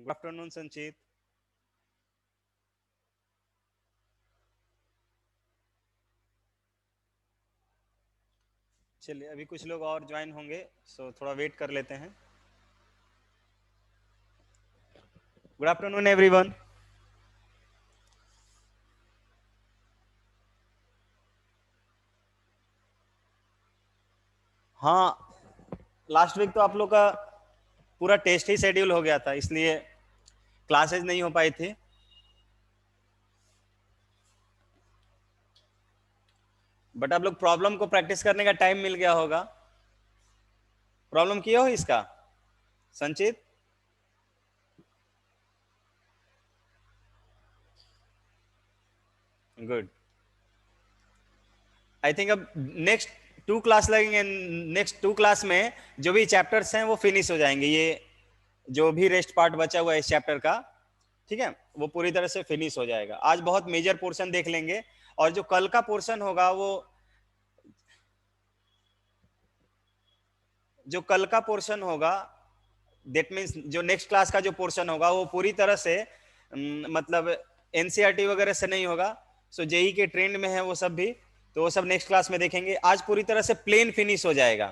Good afternoon संचित। चलिए अभी कुछ लोग और ज्वाइन होंगे, सो थोड़ा वेट कर लेते हैं। Good afternoon everyone. हाँ, लास्ट वीक तो आप लोग का पूरा टेस्ट ही शेड्यूल हो गया था, इसलिए क्लासेज नहीं हो पाई थी। बट आप लोग प्रॉब्लम को प्रैक्टिस करने का टाइम मिल गया होगा। प्रॉब्लम किया हो इसका संचित? गुड। आई थिंक अब नेक्स्ट 2 क्लास लगेंगे। नेक्स्ट 2 क्लास में जो भी चैप्टर्स हैं वो फिनिश हो जाएंगे। ये जो भी रेस्ट पार्ट बचा हुआ है इस चैप्टर का, ठीक है, वो पूरी तरह से फिनिश हो जाएगा। आज बहुत मेजर पोर्शन देख लेंगे, और जो कल का पोर्शन होगा वो जो कल का पोर्शन होगा, दैट मीन्स जो नेक्स्ट क्लास का जो पोर्शन होगा वो पूरी तरह से मतलब एनसीईआरटी वगैरह से नहीं होगा। सो जेई के ट्रेंड में है वो सब भी, तो वो सब नेक्स्ट क्लास में देखेंगे। आज पूरी तरह से प्लेन फिनिश हो जाएगा।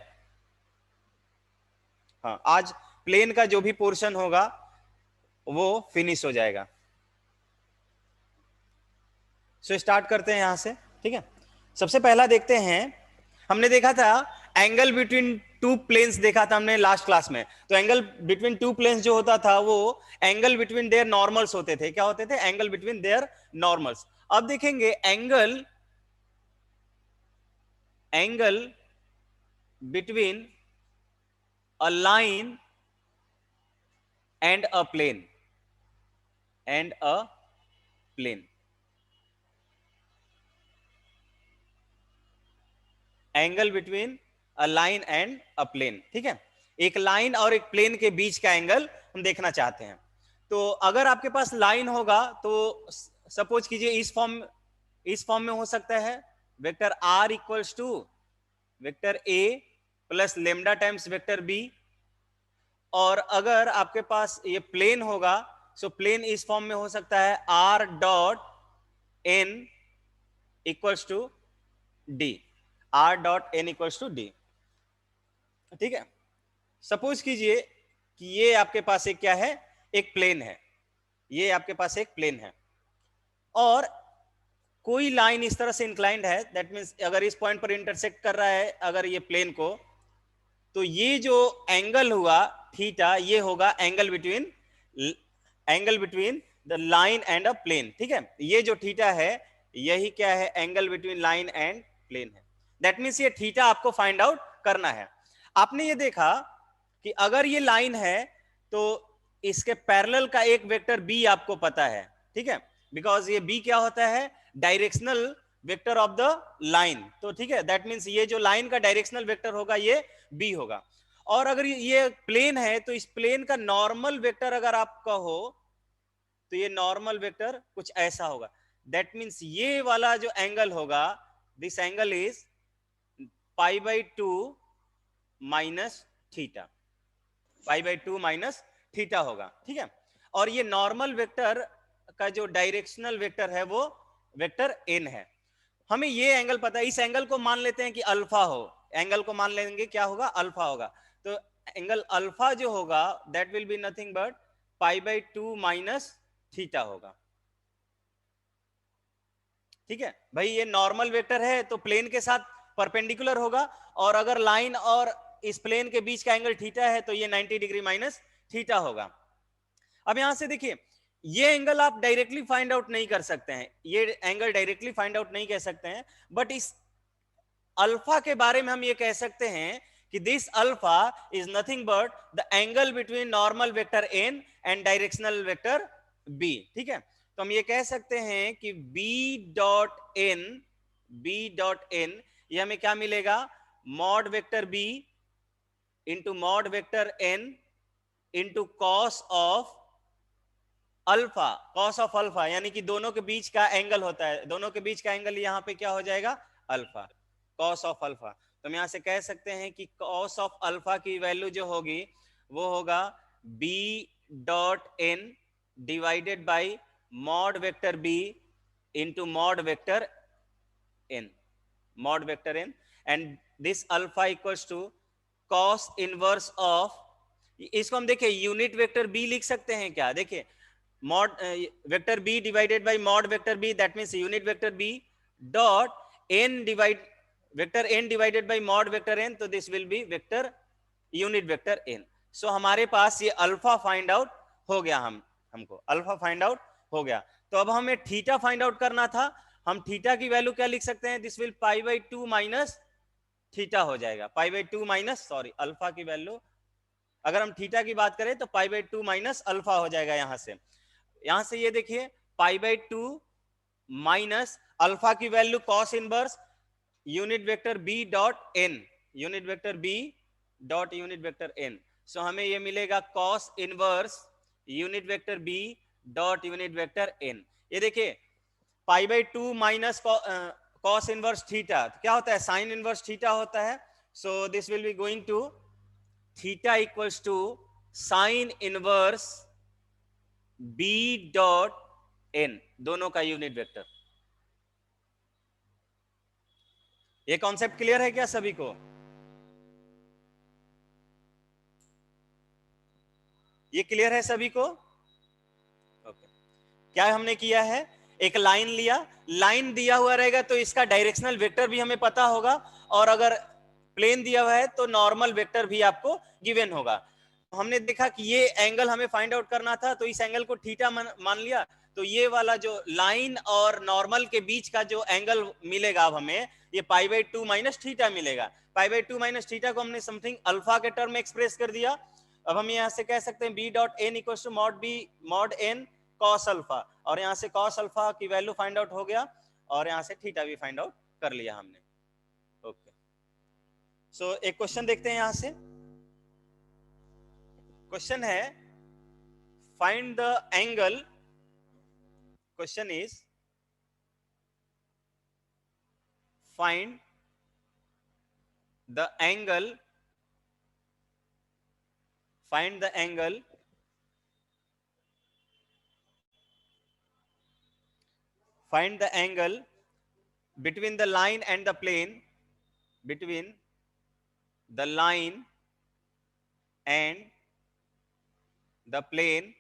हाँ, आज प्लेन का जो भी पोर्शन होगा वो फिनिश हो जाएगा। सो स्टार्ट करते हैं यहां से, ठीक है। सबसे पहला देखते हैं, हमने देखा था एंगल बिटवीन टू प्लेन्स देखा था हमने लास्ट क्लास में। तो एंगल बिटवीन टू प्लेन्स जो होता था वो एंगल बिटवीन देयर नॉर्मल्स होते थे। क्या होते थे? Angle between their normals. अब देखेंगे angle between a line and a plane plane angle between a line and a plane, ठीक है। एक लाइन और एक प्लेन के बीच का एंगल हम देखना चाहते हैं। तो अगर आपके पास लाइन होगा तो सपोज कीजिए इस फॉर्म में हो सकता है, vector r equals to vector a plus lambda times vector b. और अगर आपके पास ये प्लेन होगा, सो प्लेन इस फॉर्म में हो सकता है r dot n equals to d. R dot n equals to d, ठीक है। सपोज कीजिए कि ये आपके पास एक क्या है, एक प्लेन है। ये आपके पास एक प्लेन है और कोई लाइन इस तरह से इंक्लाइंड है, दैट मीन्स अगर इस पॉइंट पर इंटरसेक्ट कर रहा है अगर ये प्लेन को, तो ये जो एंगल हुआ थीटा, ये होगा angle between the line and a plane, ठीक है। ये जो थीटा है यही क्या है, angle between line and plane है। दैट मीन्स ये थीटा आपको फाइंड आउट करना है। आपने ये देखा कि अगर ये लाइन है तो इसके पैरेलल का एक वेक्टर बी आपको पता है, ठीक है। बिकॉज ये बी क्या होता है, directional vector of the line. तो ठीक है, दैट मीन्स ये जो लाइन का डायरेक्शनल वेक्टर होगा ये बी होगा। और अगर ये प्लेन है तो इस प्लेन का नॉर्मल वेक्टर अगर आपका हो तो ये नॉर्मल वेक्टर कुछ ऐसा होगा। दैट मीन्स ये वाला जो एंगल होगा, this angle is π/2 minus theta. π/2 minus theta होगा, ठीक है। और ये नॉर्मल वेक्टर का जो डायरेक्शनल वेक्टर है वो वेक्टर एन है। हमें ये एंगल पता है, इस एंगल को मान लेते हैं कि अल्फा हो। एंगल को मान लेंगे क्या होगा, अल्फा होगा। तो एंगल अल्फा जो होगा that will be nothing but π/2 minus theta होगा, ठीक है भाई। ये नॉर्मल वेक्टर है तो प्लेन के साथ परपेंडिकुलर होगा, और अगर लाइन और इस प्लेन के बीच का एंगल थीटा है तो ये 90 डिग्री माइनस थीटा होगा। अब यहां से देखिए, ये एंगल आप डायरेक्टली फाइंड आउट नहीं कर सकते हैं, ये एंगल डायरेक्टली फाइंड आउट नहीं कह सकते हैं, बट इस अल्फा के बारे में हम ये कह सकते हैं कि this alpha is nothing but the angle between normal vector n and directional vector b, ठीक है। तो हम ये कह सकते हैं कि बी डॉट एन ये हमें क्या मिलेगा, mod vector b into mod vector n into cos of alpha, यानी कि दोनों के बीच का एंगल होता है, दोनों के बीच का एंगल यहाँ पे क्या हो जाएगा, अल्फा, कॉस ऑफ अल्फा। तो हम यहां से कह सकते हैं कि कॉस ऑफ अल्फा की वैल्यू जो होगी वो होगा B dot n divided by mod vector b into mod vector n, mod vector n, and this alpha equals to cos inverse of, इसको हम देखिए यूनिट वेक्टर बी लिख सकते हैं क्या, देखिए mod vector B divided by mod vector B, that means unit vector B dot N divide vector N divided by mod vector N, तो this will be vector unit vector N. So हमारे पास ये alpha find out हो गया, हमको alpha find out हो गया। तो अब हमें थीटा फाइंड आउट करना था, हम थीटा की वैल्यू क्या लिख सकते हैं, this will pi by 2 minus theta हो जाएगा, पाई बाई 2 माइनस, सॉरी अल्फा की वैल्यू अगर हम थीटा की बात करें तो पाई बाई 2 माइनस अल्फा हो जाएगा। यहां से ये देखिए पाई बाई 2 माइनस अल्फा की value cos inverse unit vector B dot N, unit vector B dot unit vector N. So हमें ये मिलेगा cos inverse unit vector B dot unit vector N. ये देखिए pi by 2 minus cos inverse theta क्या होता है, sine inverse theta होता है। So this will be going to theta equals to sine inverse B dot N, दोनों का unit vector. ये कॉन्सेप्ट क्लियर है क्या सभी को? ये क्लियर है सभी को? ओके। क्या हमने किया है, एक लाइन लिया, लाइन दिया हुआ रहेगा तो इसका डायरेक्शनल वेक्टर भी हमें पता होगा, और अगर प्लेन दिया हुआ है तो नॉर्मल वेक्टर भी आपको गिवन होगा। हमने देखा कि ये एंगल हमें फाइंड आउट करना था, तो इस एंगल को थीटा मान लिया, तो ये वाला जो लाइन और नॉर्मल के बीच का जो एंगल मिलेगा अब हमें, ये पाई बाई 2 माइनस थीटा मिलेगा। पाई बाई 2 माइनस थीटा को हमने समथिंग अल्फा के टर्म में एक्सप्रेस कर दिया। अब हम यहां से कह सकते हैं b dot n equal to mod b mod n cos alpha, और यहां से कॉस अल्फा की वैल्यू फाइंड आउट हो गया, और यहां से थीटा भी फाइंड आउट कर लिया हमने। ओके, सो एक क्वेश्चन देखते हैं यहां से। क्वेश्चन है find the angle, question is find the angle, find the angle find the angle between the line and the plane, between the line and the plane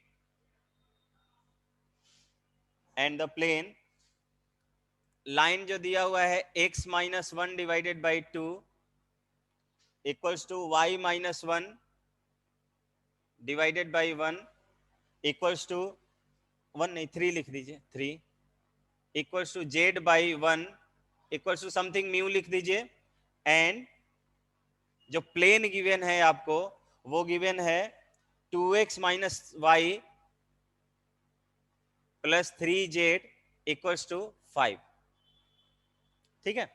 and the plane। Line जो दिया हुआ है x minus 1 divided by 2 equals to y minus 1 divided by 1 equals to 1 नहीं 3 लिख दीजिए, 3 equals to z by 1 equals to something mu लिख दीजिए, and जो प्लेन गिवन है आपको वो गिवन है 2x minus y plus 3z equals to 5। ठीक है,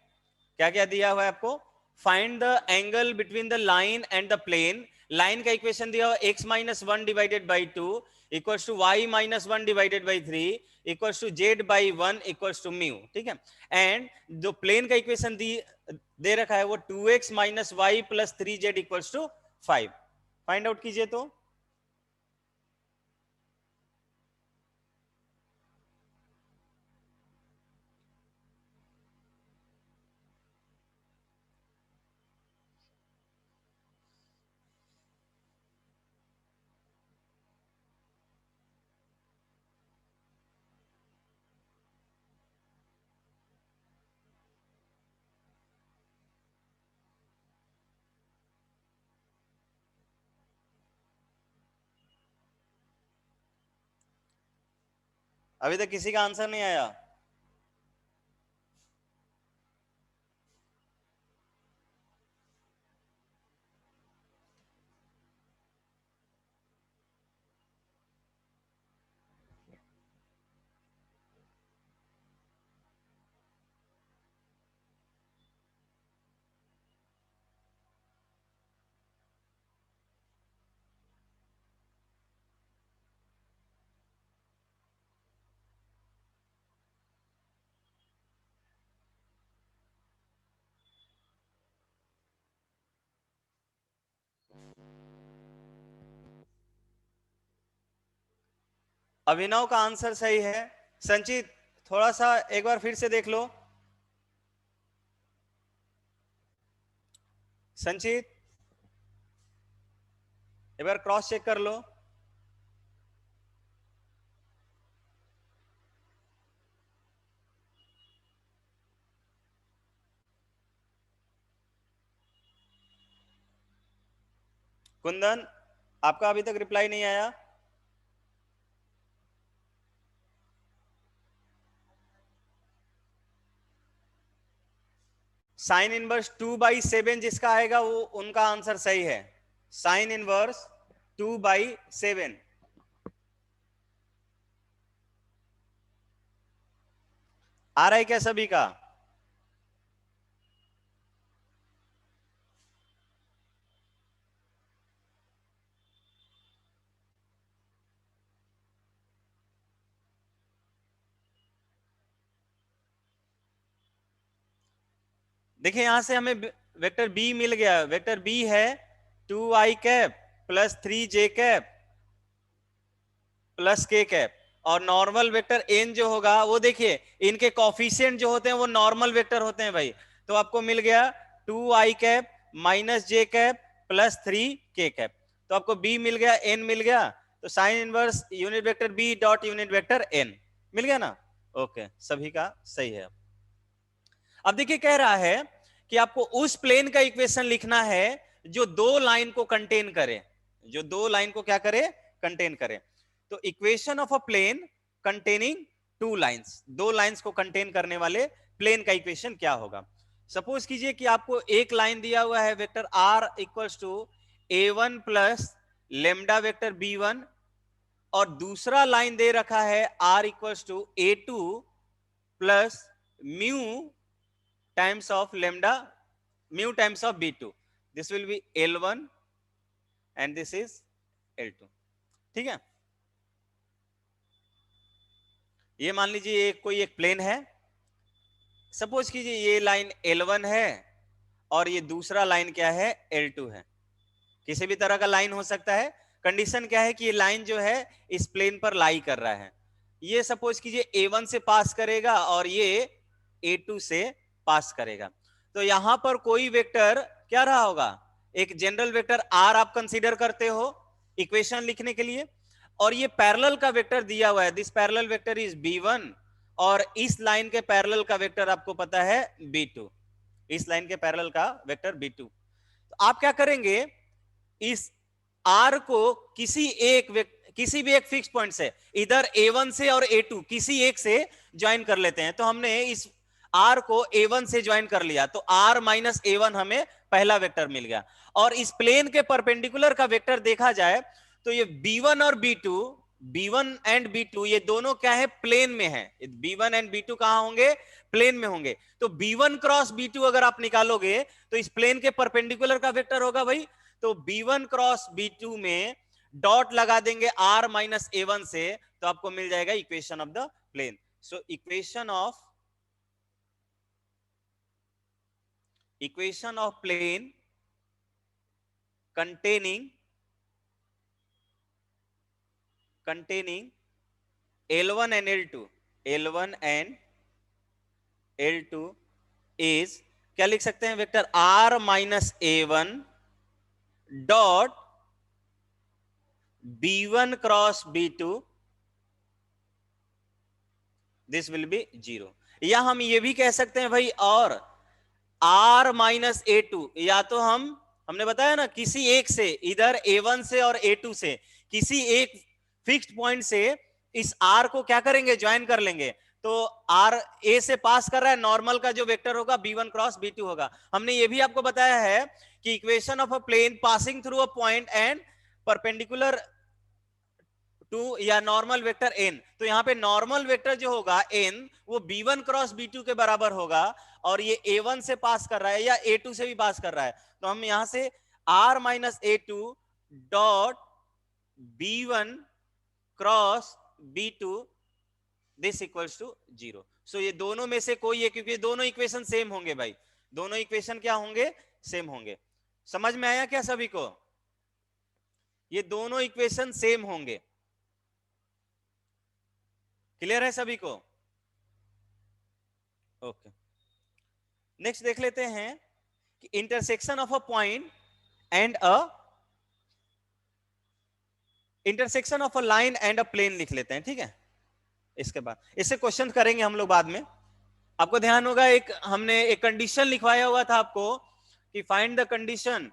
क्या क्या दिया हुआ है आपको, find the angle between the line and the plane. Line का इक्वेशन दिया हुआ x minus 1 divided by 2 equals to y minus 1 divided by 3 equals to z by 1 equals to mu. ठीक है, एंड जो प्लेन का इक्वेशन दे रखा है वो 2x minus y plus 3z equals to 5। Find out कीजिए तो। अभी तक किसी का आंसर नहीं आया? अभिनव का आंसर सही है। संचित थोड़ा सा एक बार फिर से देख लो। संचित एक बार क्रॉस चेक कर लो। कुंदन आपका अभी तक रिप्लाई नहीं आया। साइन इनवर्स 2/7 जिसका आएगा वो उनका आंसर सही है। साइन इनवर्स 2/7 आ रहा है क्या सभी का? देखिए यहां से हमें वेक्टर बी मिल गया। वेक्टर बी है 2i cap plus 3j cap plus k cap, और नॉर्मल वेक्टर n जो होगा वो देखिए इनके कॉफिशिएंट जो होते हैं वो नॉर्मल वेक्टर होते हैं भाई। तो आपको मिल गया 2i cap minus j cap plus 3k cap. तो आपको b मिल गया, n मिल गया। तो sine inverse unit vector b dot unit vector n मिल गया ना। ओके, सभी का सही है। अब देखिए कह रहा है कि आपको उस प्लेन का इक्वेशन लिखना है जो दो लाइन को कंटेन करे। जो दो लाइन को क्या करे? कंटेन करे। तो equation of a plane containing two lines, दो लाइंस को कंटेन करने वाले प्लेन का इक्वेशन क्या होगा? सपोज कीजिए कि आपको एक लाइन दिया हुआ है vector r equals to a1 plus lambda vector b1, और दूसरा लाइन दे रखा है r equals to a2 plus mu times of lambda mu times of b2. This will be L1 and this is L2. ठीक है, ये मान लीजिए ये कोई एक प्लेन है। सपोज कीजिए ये लाइन L1 है और ये दूसरा लाइन क्या है? L2 है। किसी भी तरह का लाइन हो सकता है। कंडीशन क्या है कि ये लाइन जो है इस प्लेन पर लाई कर रहा है। ये सपोज कीजिए A1 से पास करेगा और ये A2 से पास करेगा। तो यहां पर कोई वेक्टर क्या रहा होगा? एक जनरल वेक्टर R आप कंसीडर करते हो इक्वेशन लिखने के लिए, और ये पैरेलल का वेक्टर दिया हुआ है। This parallel vector is B1, और इस लाइन के पैरेलल का वेक्टर आपको पता है B2। इस लाइन के पैरेलल का वेक्टर B2। तो आप क्या करेंगे? इस R को किसी भी एक फिक्स पॉइंट से, इधर A1 से और A2 किसी एक से ज्वाइन कर लेते हैं। तो हमने इस R को A1 से ज्वाइन कर लिया, तो R माइनस A1 हमें पहला वेक्टर मिल गया। और इस प्लेन के परपेंडिकुलर का वेक्टर देखा जाए तो ये B1 और B2, B1 एंड B2 ये दोनों क्या है? प्लेन में है। B1 एंड B2 कहां होंगे? प्लेन में होंगे। तो B1 क्रॉस B2 अगर आप निकालोगे तो इस प्लेन के परपेंडिकुलर का वेक्टर होगा भाई। तो B1 क्रॉस B2 में डॉट लगा देंगे R माइनस A1 से, तो आपको मिल जाएगा equation of the plane. So equation of plane containing L1 and L2 is क्या लिख सकते हैं? Vector R minus A1 dot B1 cross B2, this will be 0। या हम ये भी कह सकते हैं भाई, और R माइनस A2, या तो हमने बताया ना किसी एक से, इधर A1 से और A2 से किसी एक फिक्स्ड पॉइंट से इस R को क्या करेंगे? ज्वाइन कर लेंगे। तो R A से पास कर रहा है, नॉर्मल का जो वेक्टर होगा B1 क्रॉस B2 होगा। हमने ये भी आपको बताया है कि equation of a plane passing through a point and perpendicular to या नॉर्मल वेक्टर n, तो यहां पे नॉर्मल वेक्टर जो होगा n वो B1 क्रॉस B2 के बराबर होगा, और ये A1 से पास कर रहा है या A2 से भी पास कर रहा है। तो हम यहां से R minus A2 dot B1 cross B2 this equals to 0। So ये दोनों में से कोई है, क्योंकि दोनों इक्वेशन सेम होंगे भाई। दोनों इक्वेशन क्या होंगे? सेम होंगे। समझ में आया क्या सभी को? ये दोनों इक्वेशन सेम होंगे। क्लियर है सभी को? ओके, नेक्स्ट देख लेते हैं कि intersection of a point and a intersection of a line and a plane लिख लेते हैं, ठीक है। इसके बाद इससे क्वेश्चन करेंगे हम लोग बाद में। आपको ध्यान होगा एक हमने एक कंडीशन लिखवाया हुआ था आपको कि फाइंड द कंडीशन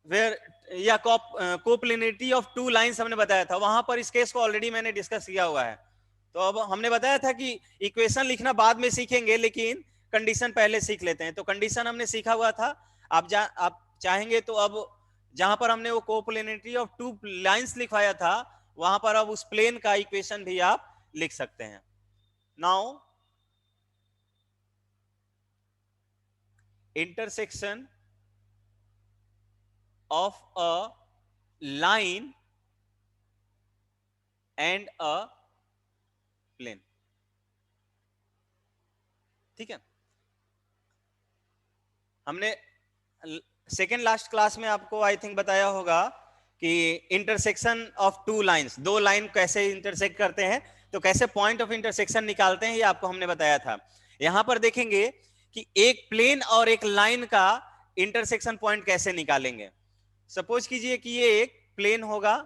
वेयर या कोप्लेनिटी ऑफ टू लाइंस हमने बताया था, वहां पर इस केस को ऑलरेडी मैंने डिस्कस किया हुआ है। तो अब हमने बताया था कि इक्वेशन लिखना बाद में सीखेंगे, लेकिन कंडीशन पहले सीख लेते हैं। तो कंडीशन हमने सीखा हुआ था। आप चाहेंगे तो अब जहां पर हमने वो कोप्लेनिटी ऑफ टू लाइंस लिखवाया था, वहां पर अब उस प्लेन का इक्वेशन भी आप लिख सकते हैं। Now intersection of a line and a plane, ठीक है। हमने सेकेंड लास्ट क्लास में आपको आई थिंक बताया होगा कि इंटरसेक्शन ऑफ टू लाइंस, दो लाइन कैसे इंटरसेक्ट करते हैं, तो कैसे पॉइंट ऑफ इंटरसेक्शन निकालते हैं, ये आपको हमने बताया था। यहां पर देखेंगे कि एक प्लेन और एक लाइन का इंटरसेक्शन पॉइंट कैसे निकालेंगे। सपोज कीजिए कि ये एक प्लेन होगा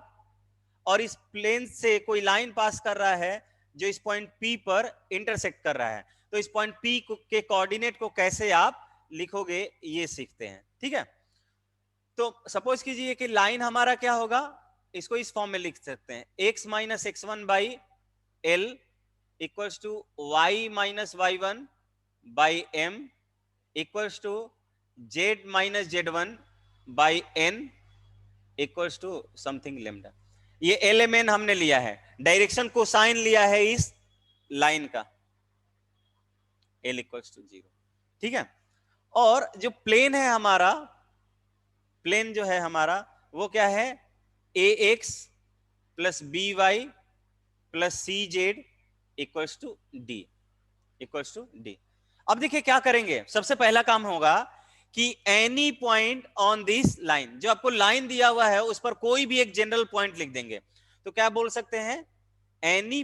और इस प्लेन से कोई लाइन पास कर रहा है जो इस पॉइंट P पर इंटरसेक्ट कर रहा है। तो इस पॉइंट P के कोऑर्डिनेट को कैसे आप लिखोगे ये सीखते हैं, ठीक है। तो सपोज कीजिए कि लाइन हमारा क्या होगा, इसको इस फॉर्म में लिख सकते हैं, x minus x one by l equals to y minus y one by m equals to z minus z one by n equals to something lambda. ये एल एम एन हमने लिया है, डायरेक्शन कोसाइन लिया है इस line का, L equals to 0, ठीक है। और जो प्लेन है हमारा, प्लेन जो है हमारा वो क्या है, A X plus B Y plus C Z equals to D, equals to D. अब देखिए क्या करेंगे, सबसे पहला काम होगा कि any point on this line, जो आपको लाइन दिया हुआ है उस पर कोई भी एक जनरल पॉइंट लिख देंगे। तो क्या बोल सकते हैं, any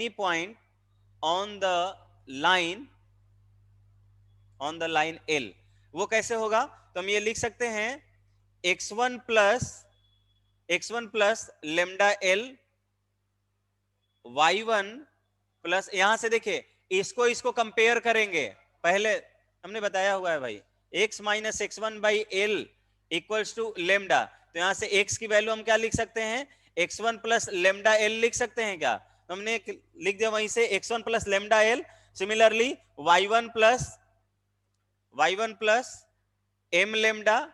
point on the line, on the line L. वो कैसे होगा, तो हम ये लिख सकते हैं x1 plus lambda L y1 plus, यहां से देखिए इसको कंपेयर करेंगे, पहले हमने बताया हुआ है भाई, x minus x one by l equals to lambda. तो यहां से x की वैल्यू हम क्या लिख सकते हैं, x1 प्लस लेमडा एल लिख सकते हैं क्या, तो हमने लिख दिया वहीं से x1 plus lambda l. Similarly y1 plus m lambda,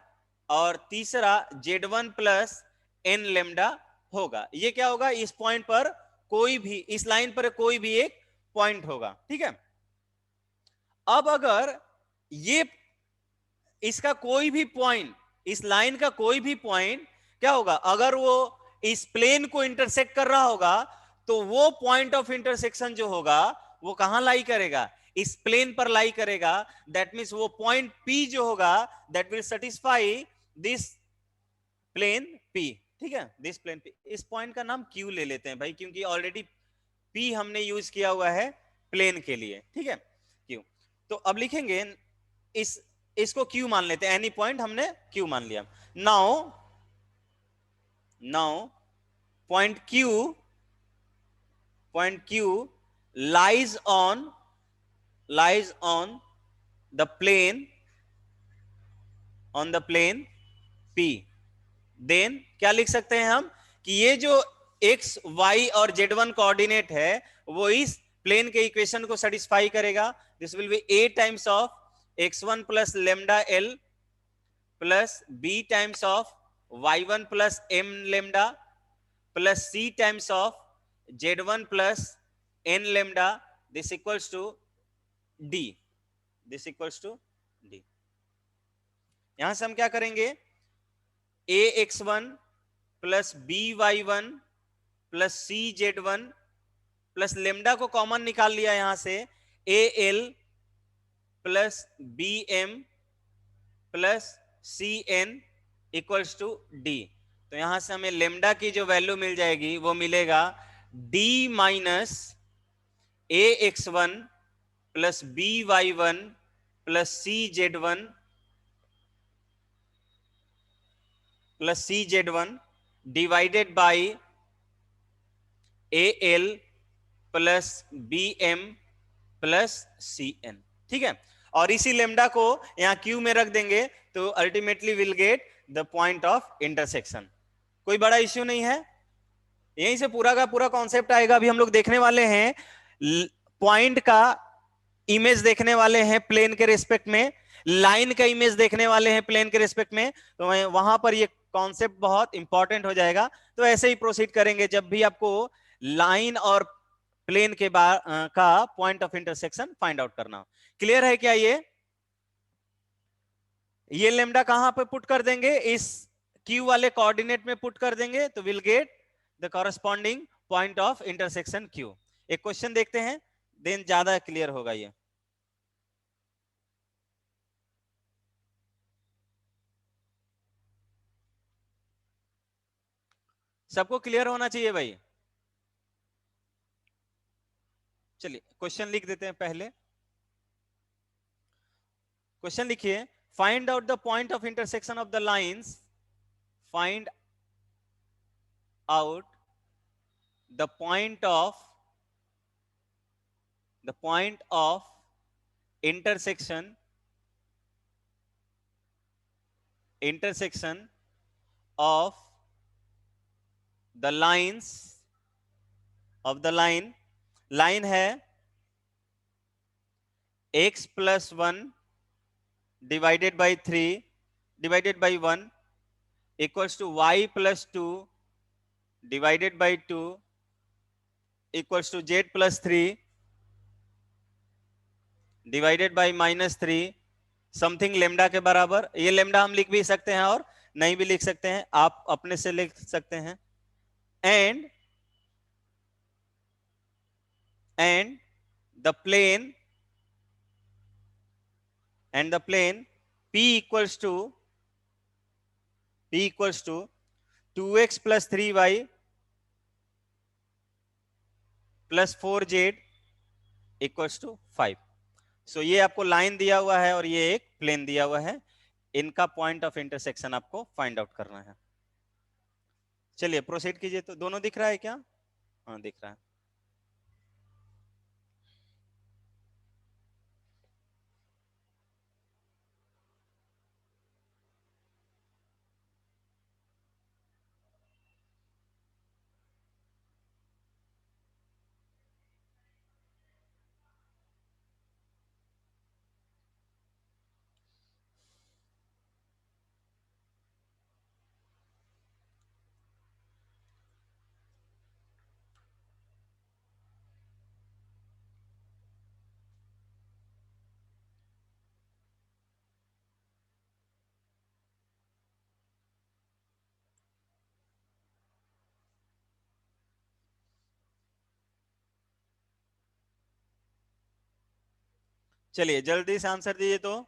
और तीसरा z1 प्लस एन लेमडा होगा। ये क्या होगा, इस पॉइंट पर कोई भी, इस लाइन पर कोई भी एक पॉइंट होगा, ठीक है। अब अगर ये इसका कोई भी पॉइंट, इस लाइन का कोई भी पॉइंट क्या होगा, अगर वो इस प्लेन को इंटरसेक्ट कर रहा होगा, तो वो पॉइंट ऑफ इंटरसेक्शन जो होगा वो कहां लाई करेगा, इस प्लेन पर लाई करेगा। दैट मीन्स वो पॉइंट P जो होगा that will satisfy this plane P, ठीक है, दिस प्लेन P। इस पॉइंट का नाम Q ले लेते हैं भाई, क्योंकि ऑलरेडी P हमने यूज किया हुआ है प्लेन के लिए, ठीक है, Q। तो अब लिखेंगे इसको Q मान लेते हैं, एनी पॉइंट हमने Q मान लिया। Now point Q lies on the plane, on the plane P। Then क्या लिख सकते हैं हम कि ये जो x y और z1 कोऑर्डिनेट है वो इस प्लेन के इक्वेशन को सेटिस्फाई करेगा। This will be a times of x1 plus lambda L plus b times of y1 plus m lambda plus c times of z1 plus n lambda, this equals to d, this equals to d। यहां से हम क्या करेंगे, A x one plus B Y one plus C Z one plus lambda को common निकाल लिया यहां से, A L plus B M plus C N equals to D. तो यहां से हमें लेमडा की जो वैल्यू मिल जाएगी वो मिलेगा d minus a x one plus B Y one plus C Z one plus C Z one divided by a L plus B M plus C n. ठीक है, और इसी लेमडा को यहां क्यू में रख देंगे तो ultimately will get the point of intersection. कोई बड़ा इश्यू नहीं है, यहीं से पूरा का पूरा कॉन्सेप्ट आएगा। अभी हम लोग देखने वाले हैं पॉइंट का इमेज देखने वाले हैं प्लेन के रेस्पेक्ट में, लाइन का इमेज देखने वाले हैं प्लेन के रेस्पेक्ट में, तो वहां पर ये कॉन्सेप्ट बहुत इंपॉर्टेंट हो जाएगा। तो ऐसे ही प्रोसीड करेंगे जब भी आपको लाइन और प्लेन के का point of intersection find out करना हो। क्लियर है क्या? ये लेमडा कहां पे पुट कर देंगे? इस क्यू वाले कोऑर्डिनेट में पुट कर देंगे तो will get the corresponding point of intersection Q. एक क्वेश्चन देखते हैं, देन ज्यादा क्लियर होगा ये। सबको क्लियर होना चाहिए भाई। चलिए क्वेश्चन लिख देते हैं पहले। क्वेश्चन लिखिए, find out the point of intersection of the lines, find out the point of intersection of the lines of the line है x plus 1 divided by 3 divided by 1 equals to y plus 2 divided by 2 equals to z plus 3 divided by minus 3 something lambda के बराबर। ये lambda हम लिख भी सकते हैं और नहीं भी लिख सकते हैं, आप अपने से लिख सकते हैं। And the plane p equals to 2x plus 3y plus 4z equals to 5। सो ये आपको लाइन दिया हुआ है और ये एक प्लेन दिया हुआ है, इनका पॉइंट ऑफ इंटरसेक्शन आपको फाइंड आउट करना है। चलिए प्रोसीड कीजिए। तो दोनों दिख रहा है क्या? हाँ दिख रहा है। चलिए जल्दी से आंसर दीजिए। तो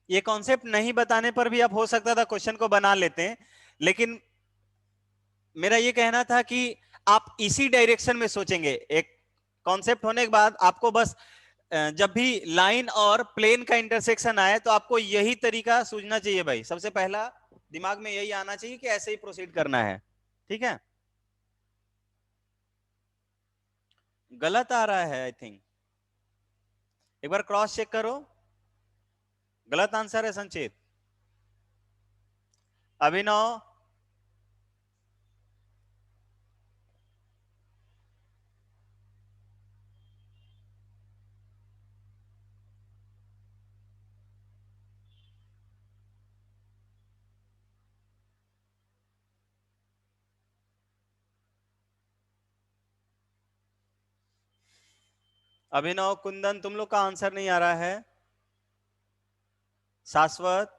ये कॉन्सेप्ट नहीं बताने पर भी आप हो सकता था क्वेश्चन को बना लेते हैं, लेकिन मेरा ये कहना था कि आप इसी डायरेक्शन में सोचेंगे। एक कॉन्सेप्ट होने के बाद आपको बस जब भी लाइन और प्लेन का इंटरसेक्शन आए तो आपको यही तरीका सूझना चाहिए भाई। सबसे पहला दिमाग में यही आना चाहिए कि ऐसे ही प्रोसीड करना है। ठीक है, गलत आ रहा है आई थिंक, एक बार क्रॉस चेक करो। गलत आंसर है संचित। अभिनव, अभिनव, कुंदन, तुम लोग का आंसर नहीं आ रहा है। शाश्वत,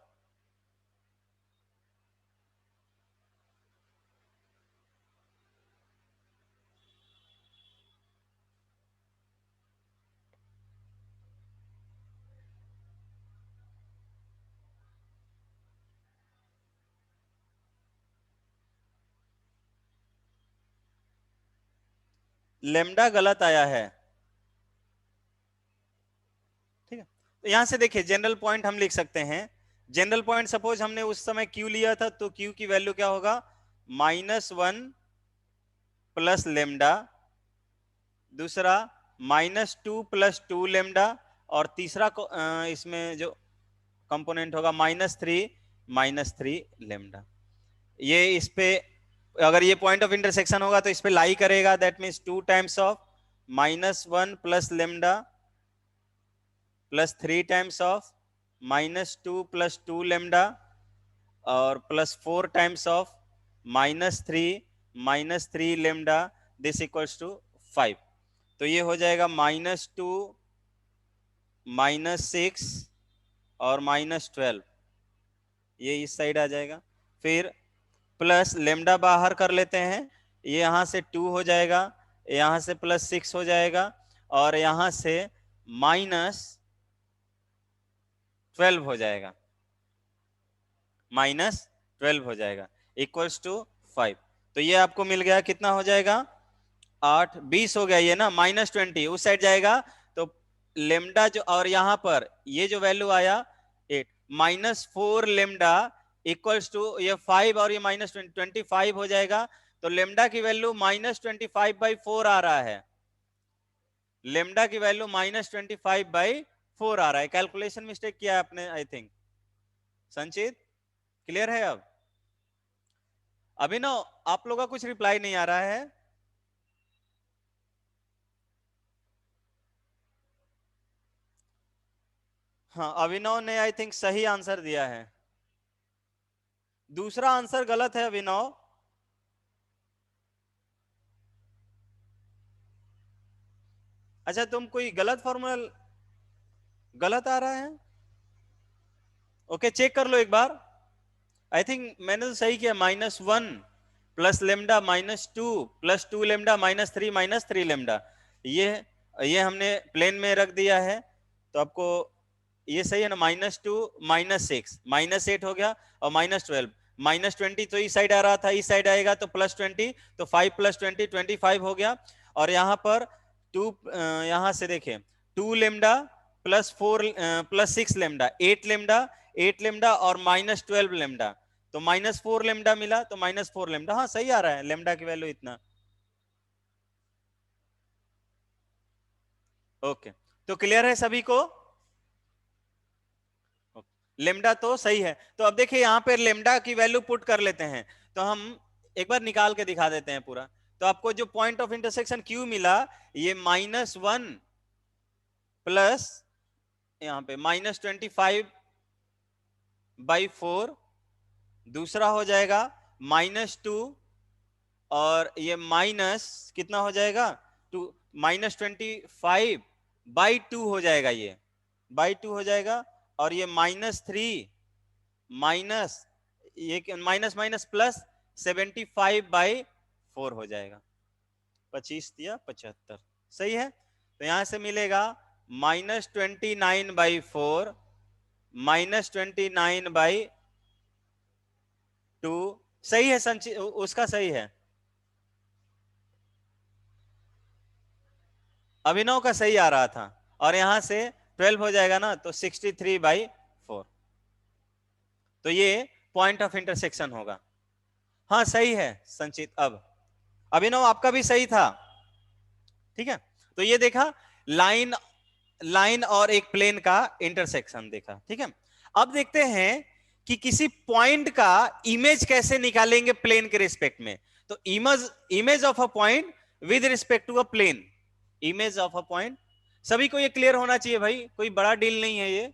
लेमडा गलत आया है। ठीक है, तो यहां से देखिए जनरल पॉइंट हम लिख सकते हैं। जनरल पॉइंट सपोज हमने उस समय क्यू लिया था तो क्यू की वैल्यू क्या होगा, -1 प्लस लेमडा, दूसरा -2 प्लस 2 लेमडा, और तीसरा इसमें जो कंपोनेंट होगा -3 लेमडा। ये इस पे अगर ये पॉइंट ऑफ इंटरसेक्शन होगा तो इस पे लाई करेगा, that means 2 times of -1 plus lambda plus 3 times of -2 plus 2 lambda और plus 4 times of -3 lambda, this equals to 5। तो ये हो जाएगा -2 -6 और -12, ये इस साइड आ जाएगा। फिर प्लस लेमडा बाहर कर लेते हैं, ये यहां से 2 हो जाएगा, यहां से +6 हो जाएगा, और यहां से -12 हो जाएगा, -12 हो जाएगा इक्वल्स टू 5। तो ये आपको मिल गया, कितना हो जाएगा, 8 20 हो गया ये ना, -20 उस साइड जाएगा तो लेमडा जो, और यहां पर ये जो वैल्यू आया 8, -4 लेमडा इक्वल्स टू ये 5 और ये -25 हो जाएगा। तो लेमडा की वैल्यू -25/4 आ रहा है। लेमडा की वैल्यू -25/4 आ रहा है। कैलकुलेशन मिस्टेक किया है आपने आई थिंक। संचित, क्लियर है अब? अभिनव, आप लोगों का कुछ रिप्लाई नहीं आ रहा है। हाँ, अभिनव ने आई थिंक सही आंसर दिया है। दूसरा आंसर गलत है अभिनव। अच्छा, तुम कोई गलत फॉर्मूला गलत आ रहा है। ओके, चेक कर लो एक बार। आई थिंक मैंने तो सही किया, -1 plus lambda -2 plus 2 lambda -3 lambda, ये ये हमने प्लेन में रख दिया है। तो आपको ये सही है ना, -2 -6 -8 हो गया, और -12 -20 तो इस साइड आ रहा था, इस साइड आएगा तो +20, तो 5 + 20 25 हो गया। और यहाँ पर 2, यहाँ से देखें 2 लेमडा +6 लेमडा 8 लेमडा, 8 लेमडा और -12 लेमडा, तो -4 लेमडा मिला, तो -4 लेमडा, हाँ सही आ रहा है लेमडा की वैल्यू इतना। ओके, तो क्लियर है सभी को? लेमडा तो सही है। तो अब देखिए यहां पर लेमडा की वैल्यू पुट कर लेते हैं, तो हम एक बार निकाल के दिखा देते हैं पूरा। तो आपको जो पॉइंट ऑफ इंटरसेक्शन क्यू मिला, ये -1 प्लस यहाँ पे -25/4, दूसरा हो जाएगा -2, और ये माइनस कितना हो जाएगा 2, -25/2 हो जाएगा, ये /2 हो जाएगा, और ये -3 माइनस ये माइनस माइनस प्लस 75/4 हो जाएगा। 25 या 75, सही है। तो यहां से मिलेगा -29/4 -29/2, सही है संचित, उसका सही है। अभिनव का सही आ रहा था, और यहां से 12 हो जाएगा ना, तो 63/4, तो ये पॉइंट ऑफ इंटरसेक्शन होगा। हाँ सही है संचित। अब अभिनव आपका भी सही था, ठीक है। तो ये देखा लाइन, लाइन और एक प्लेन का इंटरसेक्शन देखा, ठीक है। अब देखते हैं कि किसी पॉइंट का इमेज कैसे निकालेंगे प्लेन के रिस्पेक्ट में। तो image, image of a point with respect to a plane, image of a point. सभी को ये क्लियर होना चाहिए भाई, कोई बड़ा डील नहीं है, ये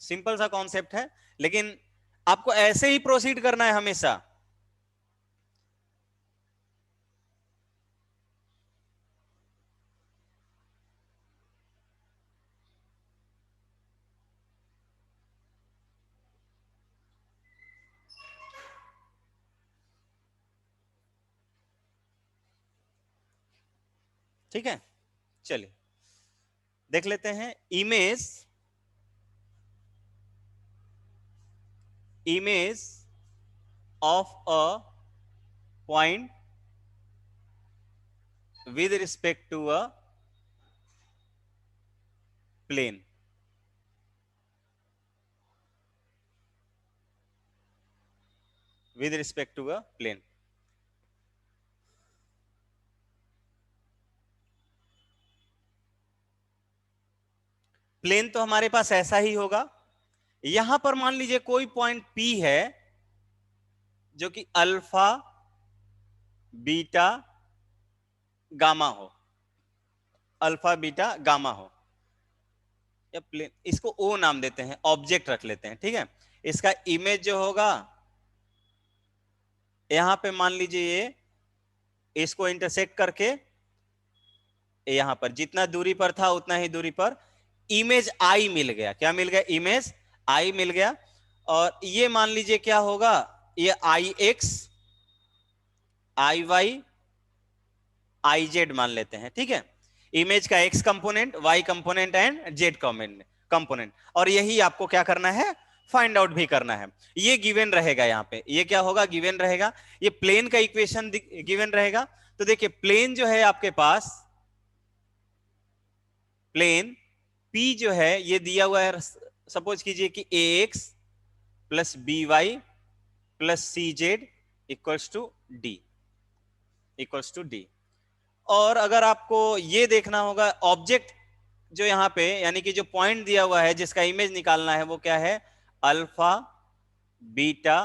सिंपल सा कॉन्सेप्ट है, लेकिन आपको ऐसे ही प्रोसीड करना है हमेशा। ठीक है, चलिए देख लेते हैं। Image, image of a point with respect to a plane, with respect to a plane। Plane तो हमारे पास ऐसा ही होगा। यहां पर मान लीजिए कोई पॉइंट P है जो कि अल्फा बीटा गामा हो, अल्फा बीटा गामा हो, या प्लेन, इसको O नाम देते हैं, ऑब्जेक्ट रख लेते हैं, ठीक है। इसका इमेज जो होगा, यहां पे मान लीजिए ये इसको इंटरसेक्ट करके यहां पर जितना दूरी पर था उतना ही दूरी पर इमेज आई मिल गया। क्या मिल गया? इमेज आई मिल गया। और ये मान लीजिए क्या होगा, ये I X, I Y, I Z मान लेते हैं, ठीक है। इमेज का X component, Y component and Z component, और यही आपको क्या करना है, फाइंड आउट भी करना है। ये गिवन रहेगा, यहाँ पे ये क्या होगा, गिवन रहेगा। ये प्लेन का इक्वेशन गिवन रहेगा। तो देखिए प्लेन जो है आपके पास, प्लेन P जो है ये दिया हुआ है, सपोज कीजिए कि ax plus B Y plus C Z equals to D, equals to d. और अगर आपको ये देखना होगा ऑब्जेक्ट जो यहाँ पे, यानी कि जो पॉइंट दिया हुआ है जिसका इमेज निकालना है, वो क्या है, अल्फा बीटा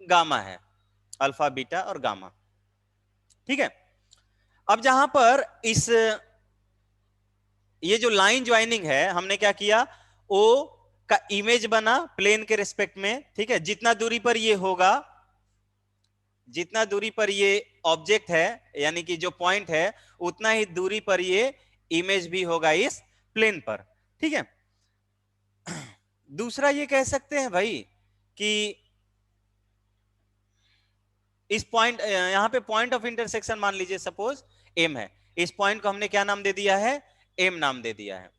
गामा है, अल्फा बीटा और गामा, ठीक है। अब जहां पर इस ये जो लाइन ज्वाइनिंग है, हमने क्या किया, ओ का इमेज बना प्लेन के रिस्पेक्ट में, ठीक है। जितना दूरी पर ये होगा, जितना दूरी पर ये ऑब्जेक्ट है यानी कि जो पॉइंट है, उतना ही दूरी पर ये इमेज भी होगा इस प्लेन पर, ठीक है। दूसरा ये कह सकते हैं भाई कि इस पॉइंट, यहां पे पॉइंट ऑफ इंटरसेक्शन मान लीजिए सपोज एम है, इस पॉइंट को हमने क्या नाम दे दिया है, एम नाम दे दिया है,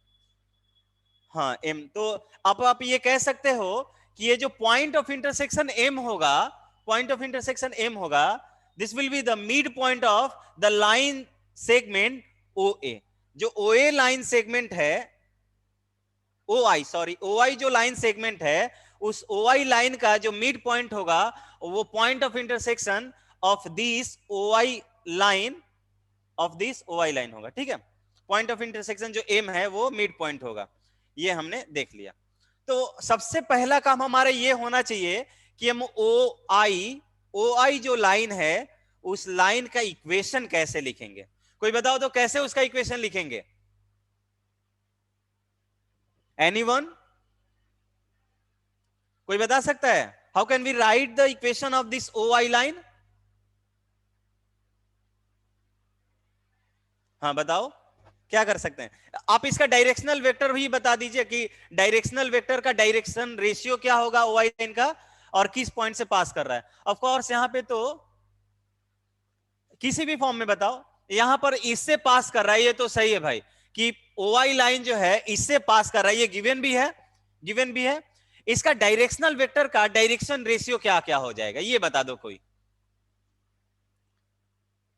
हाँ एम। तो अब आप ये कह सकते हो कि ये जो पॉइंट ऑफ इंटरसेक्शन एम होगा, पॉइंट ऑफ इंटरसेक्शन एम होगा, this will be the mid point of the line segment O A. जो ओ ए लाइन सेगमेंट है, ओ आई सॉरी, ओ आई जो लाइन सेगमेंट है, उस ओ आई लाइन का जो मिड पॉइंट होगा, वो point of intersection of this O I line, of this O I line होगा, ठीक है। पॉइंट ऑफ इंटरसेक्शन जो एम है वो मिड पॉइंट होगा, ये हमने देख लिया। तो सबसे पहला काम हमारा ये होना चाहिए कि हम ओ आई जो लाइन है, उस लाइन का इक्वेशन कैसे लिखेंगे। कोई बताओ तो कैसे उसका इक्वेशन लिखेंगे, एनीवन, कोई बता सकता है? How can we write the equation of this O I line? हाँ बताओ, क्या कर सकते हैं आप? इसका डायरेक्शनल वेक्टर भी बता दीजिए कि डायरेक्शनल वेक्टर का डायरेक्शन रेशियो क्या होगा ओ आई लाइन का, और किस पॉइंट से पास कर रहा है। ऑफ कोर्स यहाँ पे तो किसी भी फॉर्म में बताओ, यहां पर इससे पास कर रहा है, ये तो सही है भाई कि ओ आई लाइन जो है इससे पास कर रहा है, ये गिवन भी है, गिवन भी है। इसका डायरेक्शनल वेक्टर का डायरेक्शन रेशियो क्या क्या हो जाएगा, ये बता दो कोई।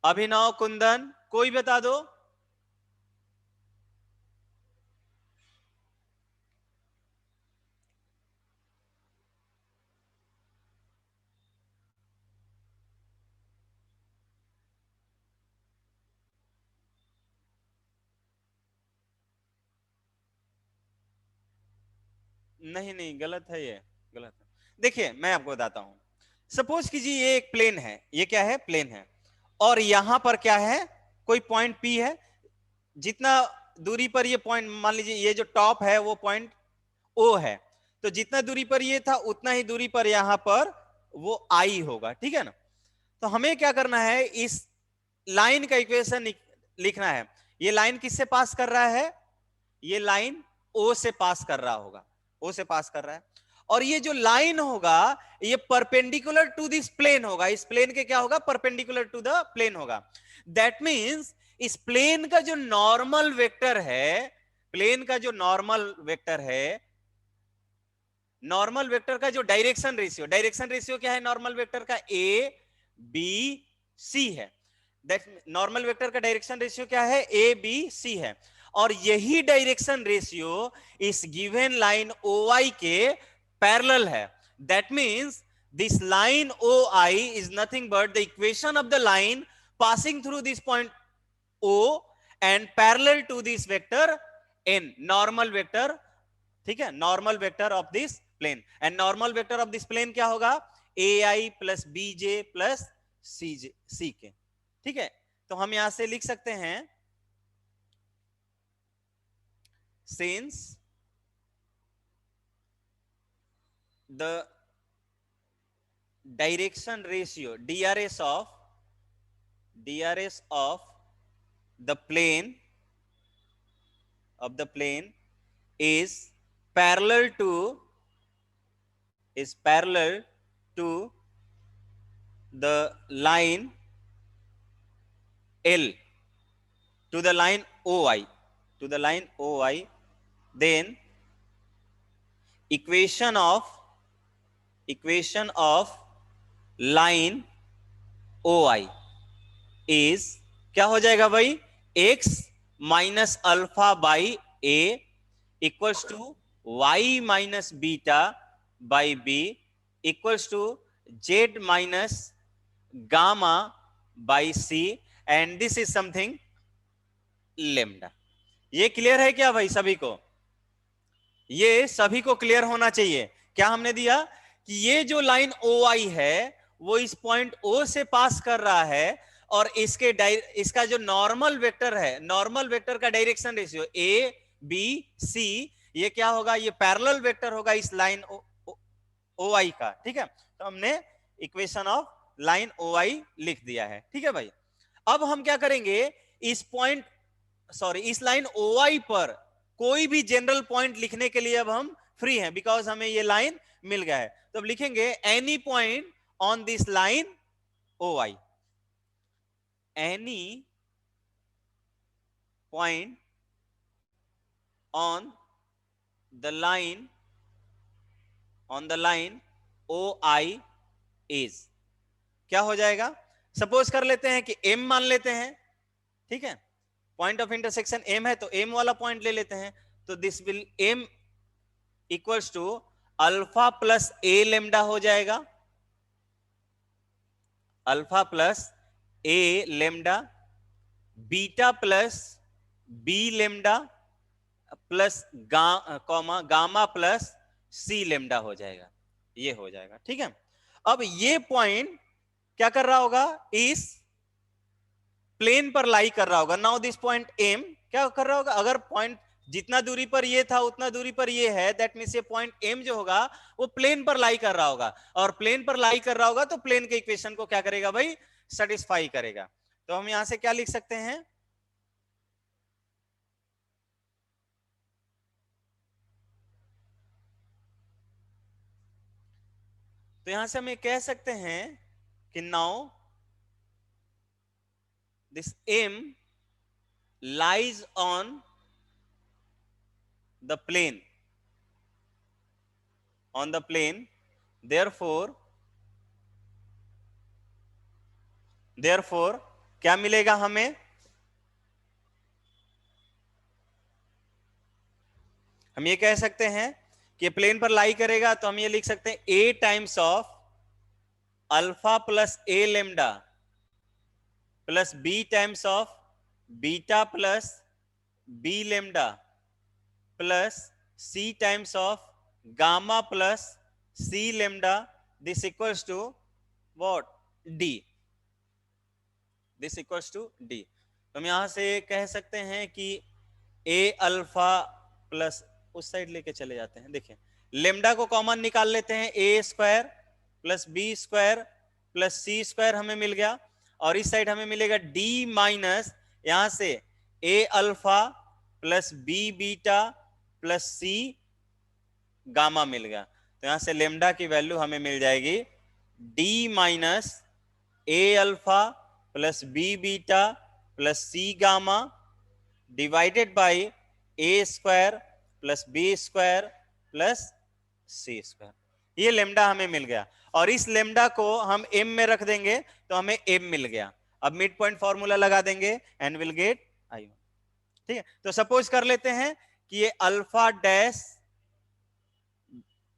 अभिनव, कुंदन, कोई बता दो। नहीं नहीं, गलत है ये, गलत है। देखिए मैं आपको बताता हूं, सपोज कीजिए ये एक प्लेन है, ये क्या है, प्लेन है, और यहां पर क्या है, कोई पॉइंट पी है। जितना दूरी पर ये पॉइंट, मान लीजिए ये जो टॉप है वो पॉइंट ओ है, तो जितना दूरी पर ये था उतना ही दूरी पर यहां पर वो आई होगा, ठीक है ना। तो हमें क्या करना है, इस लाइन का इक्वेशन लिखना है। ये लाइन किससे पास कर रहा है, ये लाइन ओ से पास कर रहा होगा, ओ से पास कर रहा है। और ये जो लाइन होगा ये परपेंडिकुलर टू दिस प्लेन होगा, इस प्लेन के क्या होगा, परपेंडिकुलर टू द प्लेन होगा। दैट मींस इस प्लेन का जो नॉर्मल वेक्टर है, प्लेन का जो नॉर्मल वेक्टर है, नॉर्मल वेक्टर का जो डायरेक्शन रेशियो क्या है नॉर्मल वेक्टर का, ए बी सी है। नॉर्मल वेक्टर का डायरेक्शन रेशियो क्या है, ए बी सी है। और यही डायरेक्शन रेशियो इस गिवन लाइन ओ आई के पैरेलल है। That means this line O I is nothing but the equation of the line passing through this point O and parallel to this vector n, normal vector, ठीक है, normal vector of this plane. And normal vector of this plane क्या होगा, ए आई plus B J plus सी के, ठीक है। तो हम यहां से लिख सकते हैं, since the direction ratio DRS of the plane is parallel to the line L, to the line OI, then equation of line OI is क्या हो जाएगा भाई, x minus alpha by a equals to y minus beta by b equals to z minus gamma by c, and this is something lambda. ये clear है क्या भाई सभी को, ये सभी को क्लियर होना चाहिए। क्या हमने दिया कि ये जो लाइन ओ आई है वो इस पॉइंट ओ से पास कर रहा है, और इसका जो नॉर्मल वेक्टर है, नॉर्मल वेक्टर का direction ratio a b c, ये क्या होगा, ये पैरेलल वेक्टर होगा इस लाइन ओ आई का, ठीक है। तो हमने इक्वेशन ऑफ लाइन ओ आई लिख दिया है, ठीक है भाई। अब हम क्या करेंगे, इस पॉइंट इस लाइन ओ आई पर कोई भी जनरल पॉइंट लिखने के लिए अब हम फ्री हैं, बिकॉज हमें ये लाइन मिल गया है। तो अब लिखेंगे any point on this line O I, any point on the line O I is, क्या हो जाएगा, सपोज कर लेते हैं कि एम मान लेते हैं, ठीक है, पॉइंट ऑफ इंटरसेक्शन एम है तो एम वाला पॉइंट ले लेते हैं। तो this will M equals to alpha plus A lambda हो जाएगा, alpha plus A lambda, beta plus B lambda plus gamma plus C lambda हो जाएगा, ये हो जाएगा, ठीक है। अब ये पॉइंट क्या कर रहा होगा, इस प्लेन पर लाई कर रहा होगा। नाउ दिस पॉइंट एम क्या कर रहा होगा, अगर पॉइंट जितना दूरी पर ये था उतना दूरी पर ये है, दैट मींस ये पॉइंट एम जो होगा वो प्लेन पर लाई कर रहा होगा, और प्लेन पर लाई कर रहा होगा तो प्लेन के इक्वेशन को क्या करेगा भाई, सेटिस्फाई करेगा। तो हम यहां से क्या लिख सकते हैं, तो यहां से हम ये कह सकते हैं कि now this M lies on the plane, therefore क्या मिलेगा हमें, हम ये कह सकते हैं कि प्लेन पर लाई करेगा, तो हम ये लिख सकते हैं A times of alpha plus A lambda plus B times of beta plus B lambda plus C times of gamma plus C lambda, this equals to what, D, this equals to D. तो हम यहां से कह सकते हैं कि A alpha plus, उस side लेके चले जाते हैं, देखिए लेमडा को कॉमन निकाल लेते हैं, A square plus B square plus C square हमें मिल गया, और इस साइड हमें मिलेगा डी माइनस यहां से A alpha plus B beta plus C gamma मिल गया। तो यहां से लेमडा की वैल्यू हमें मिल जाएगी d minus a alpha plus B beta plus C gamma divided by a square plus B square plus C square. ये लेमडा हमें मिल गया, और इस लेमडा को हम एम में रख देंगे तो हमें एम मिल गया। अब मिड पॉइंट फॉर्मूला लगा देंगे एंड विल गेट आई। ठीक है, तो सपोज कर लेते हैं कि ये alpha dash,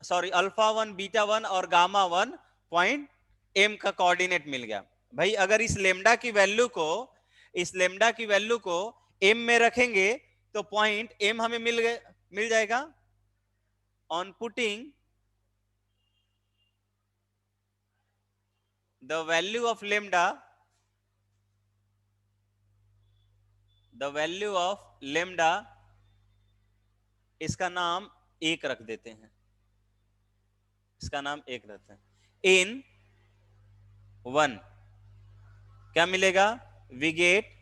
sorry alpha one beta one और गामा वन पॉइंट एम का कोऑर्डिनेट मिल गया। भाई अगर इस लेमडा की वैल्यू को, इस लेमडा की वैल्यू को एम में रखेंगे तो पॉइंट एम हमें मिल जाएगा। On putting the value of lambda, the value of lambda, इसका नाम एक रख देते हैं, इसका नाम एक रखते हैं, इन वन क्या मिलेगा, वी गेट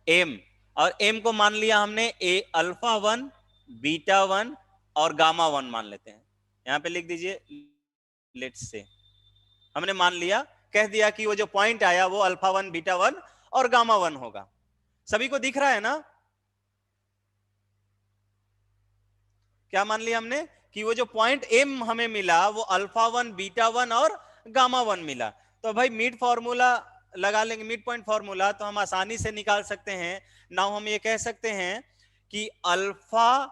एम, और एम को मान लिया हमने ए अल्फा वन बीटा वन और गामा वन मान लेते हैं। यहां पे लिख दीजिए लेट्स से, हमने मान लिया, कह दिया कि वो जो पॉइंट आया वो अल्फा वन बीटा वन और गामा वन होगा। सभी को दिख रहा है ना? क्या मान लिया हमने कि वो जो पॉइंट एम हमें मिला वो अल्फा वन बीटा वन और गामा वन मिला। तो भाई मिड फॉर्मूला लगा लेंगे, मिड पॉइंट फॉर्मूला, तो हम आसानी से निकाल सकते हैं। नाउ हम ये कह सकते हैं कि alpha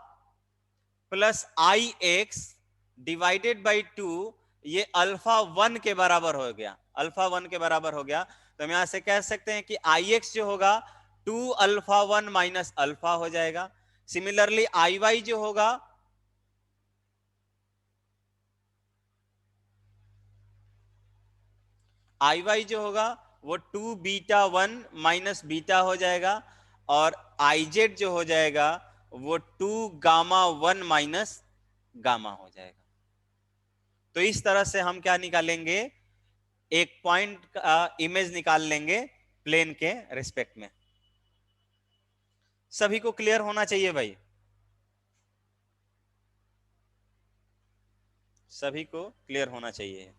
plus I x divided by two, ये अल्फा वन के बराबर हो गया, अल्फा वन के बराबर हो गया। तो हम यहां से कह सकते हैं कि आई एक्स जो होगा two alpha one minus alpha हो जाएगा। सिमिलरली आई वाई जो होगा, आई वाई जो होगा वो two beta one minus beta हो जाएगा, और आई जेड जो हो जाएगा वो two gamma one minus gamma हो जाएगा। तो इस तरह से हम क्या निकालेंगे, एक पॉइंट का इमेज निकाल लेंगे प्लेन के रिस्पेक्ट में। सभी को क्लियर होना चाहिए भाई, सभी को क्लियर होना चाहिए।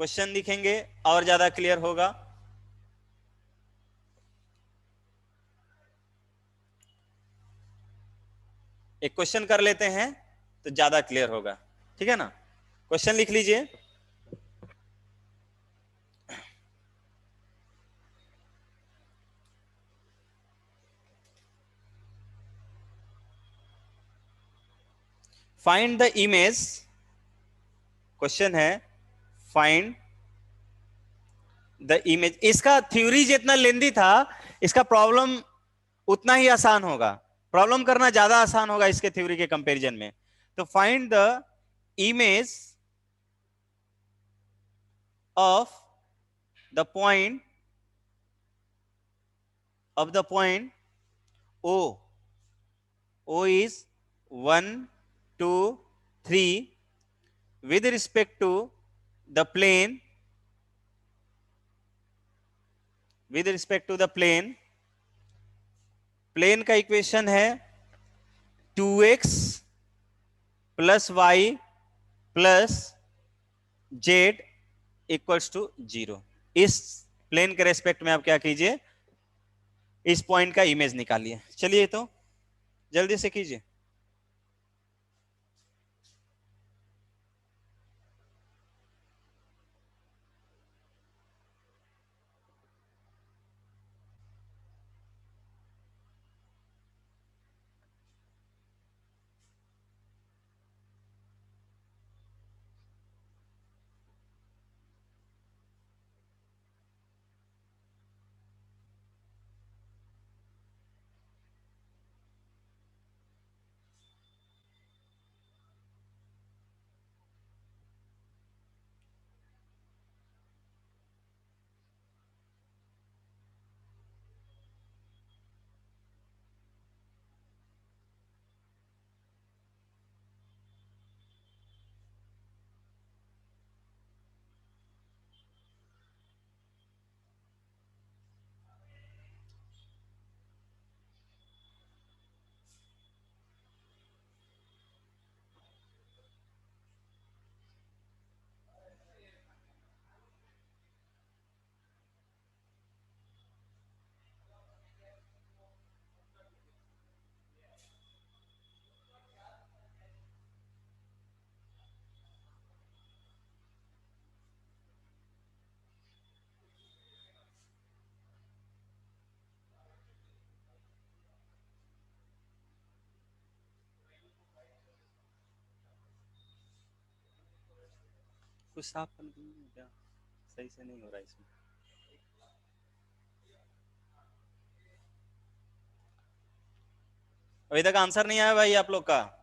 क्वेश्चन दिखेंगे और ज्यादा क्लियर होगा। एक क्वेश्चन कर लेते हैं तो ज्यादा क्लियर होगा, ठीक है ना? क्वेश्चन लिख लीजिए। फाइंड द इमेज, क्वेश्चन है फाइंड द इमेज। इसका थ्योरी जितना लेंदी था, इसका प्रॉब्लम उतना ही आसान होगा, प्रॉब्लम करना ज्यादा आसान होगा इसके थ्योरी के कंपैरिजन में। तो find the image of the point, of the point O, O is 1, 2, 3 with respect to the plane, with respect to the plane, plane का इक्वेशन है 2x plus y plus z equals to 0। इस plane के respect में आप क्या कीजिए, इस point का इमेज निकालिए। चलिए तो जल्दी से कीजिए। कुछ साफ कर दूं क्या? सही से नहीं हो रहा इसमें। अभी तक आंसर नहीं आया भाई आप लोग का?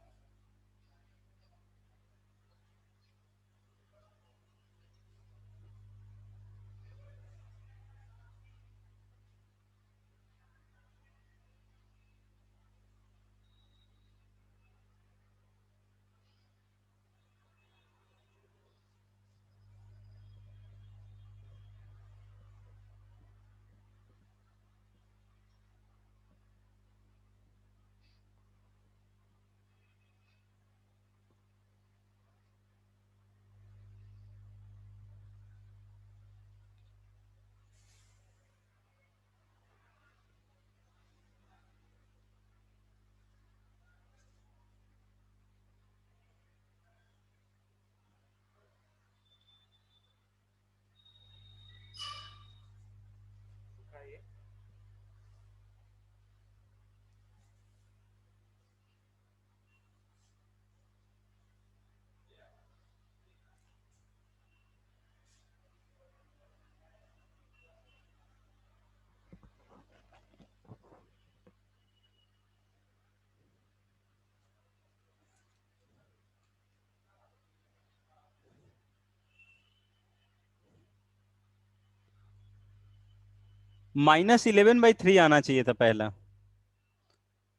-11/3 आना चाहिए था पहला।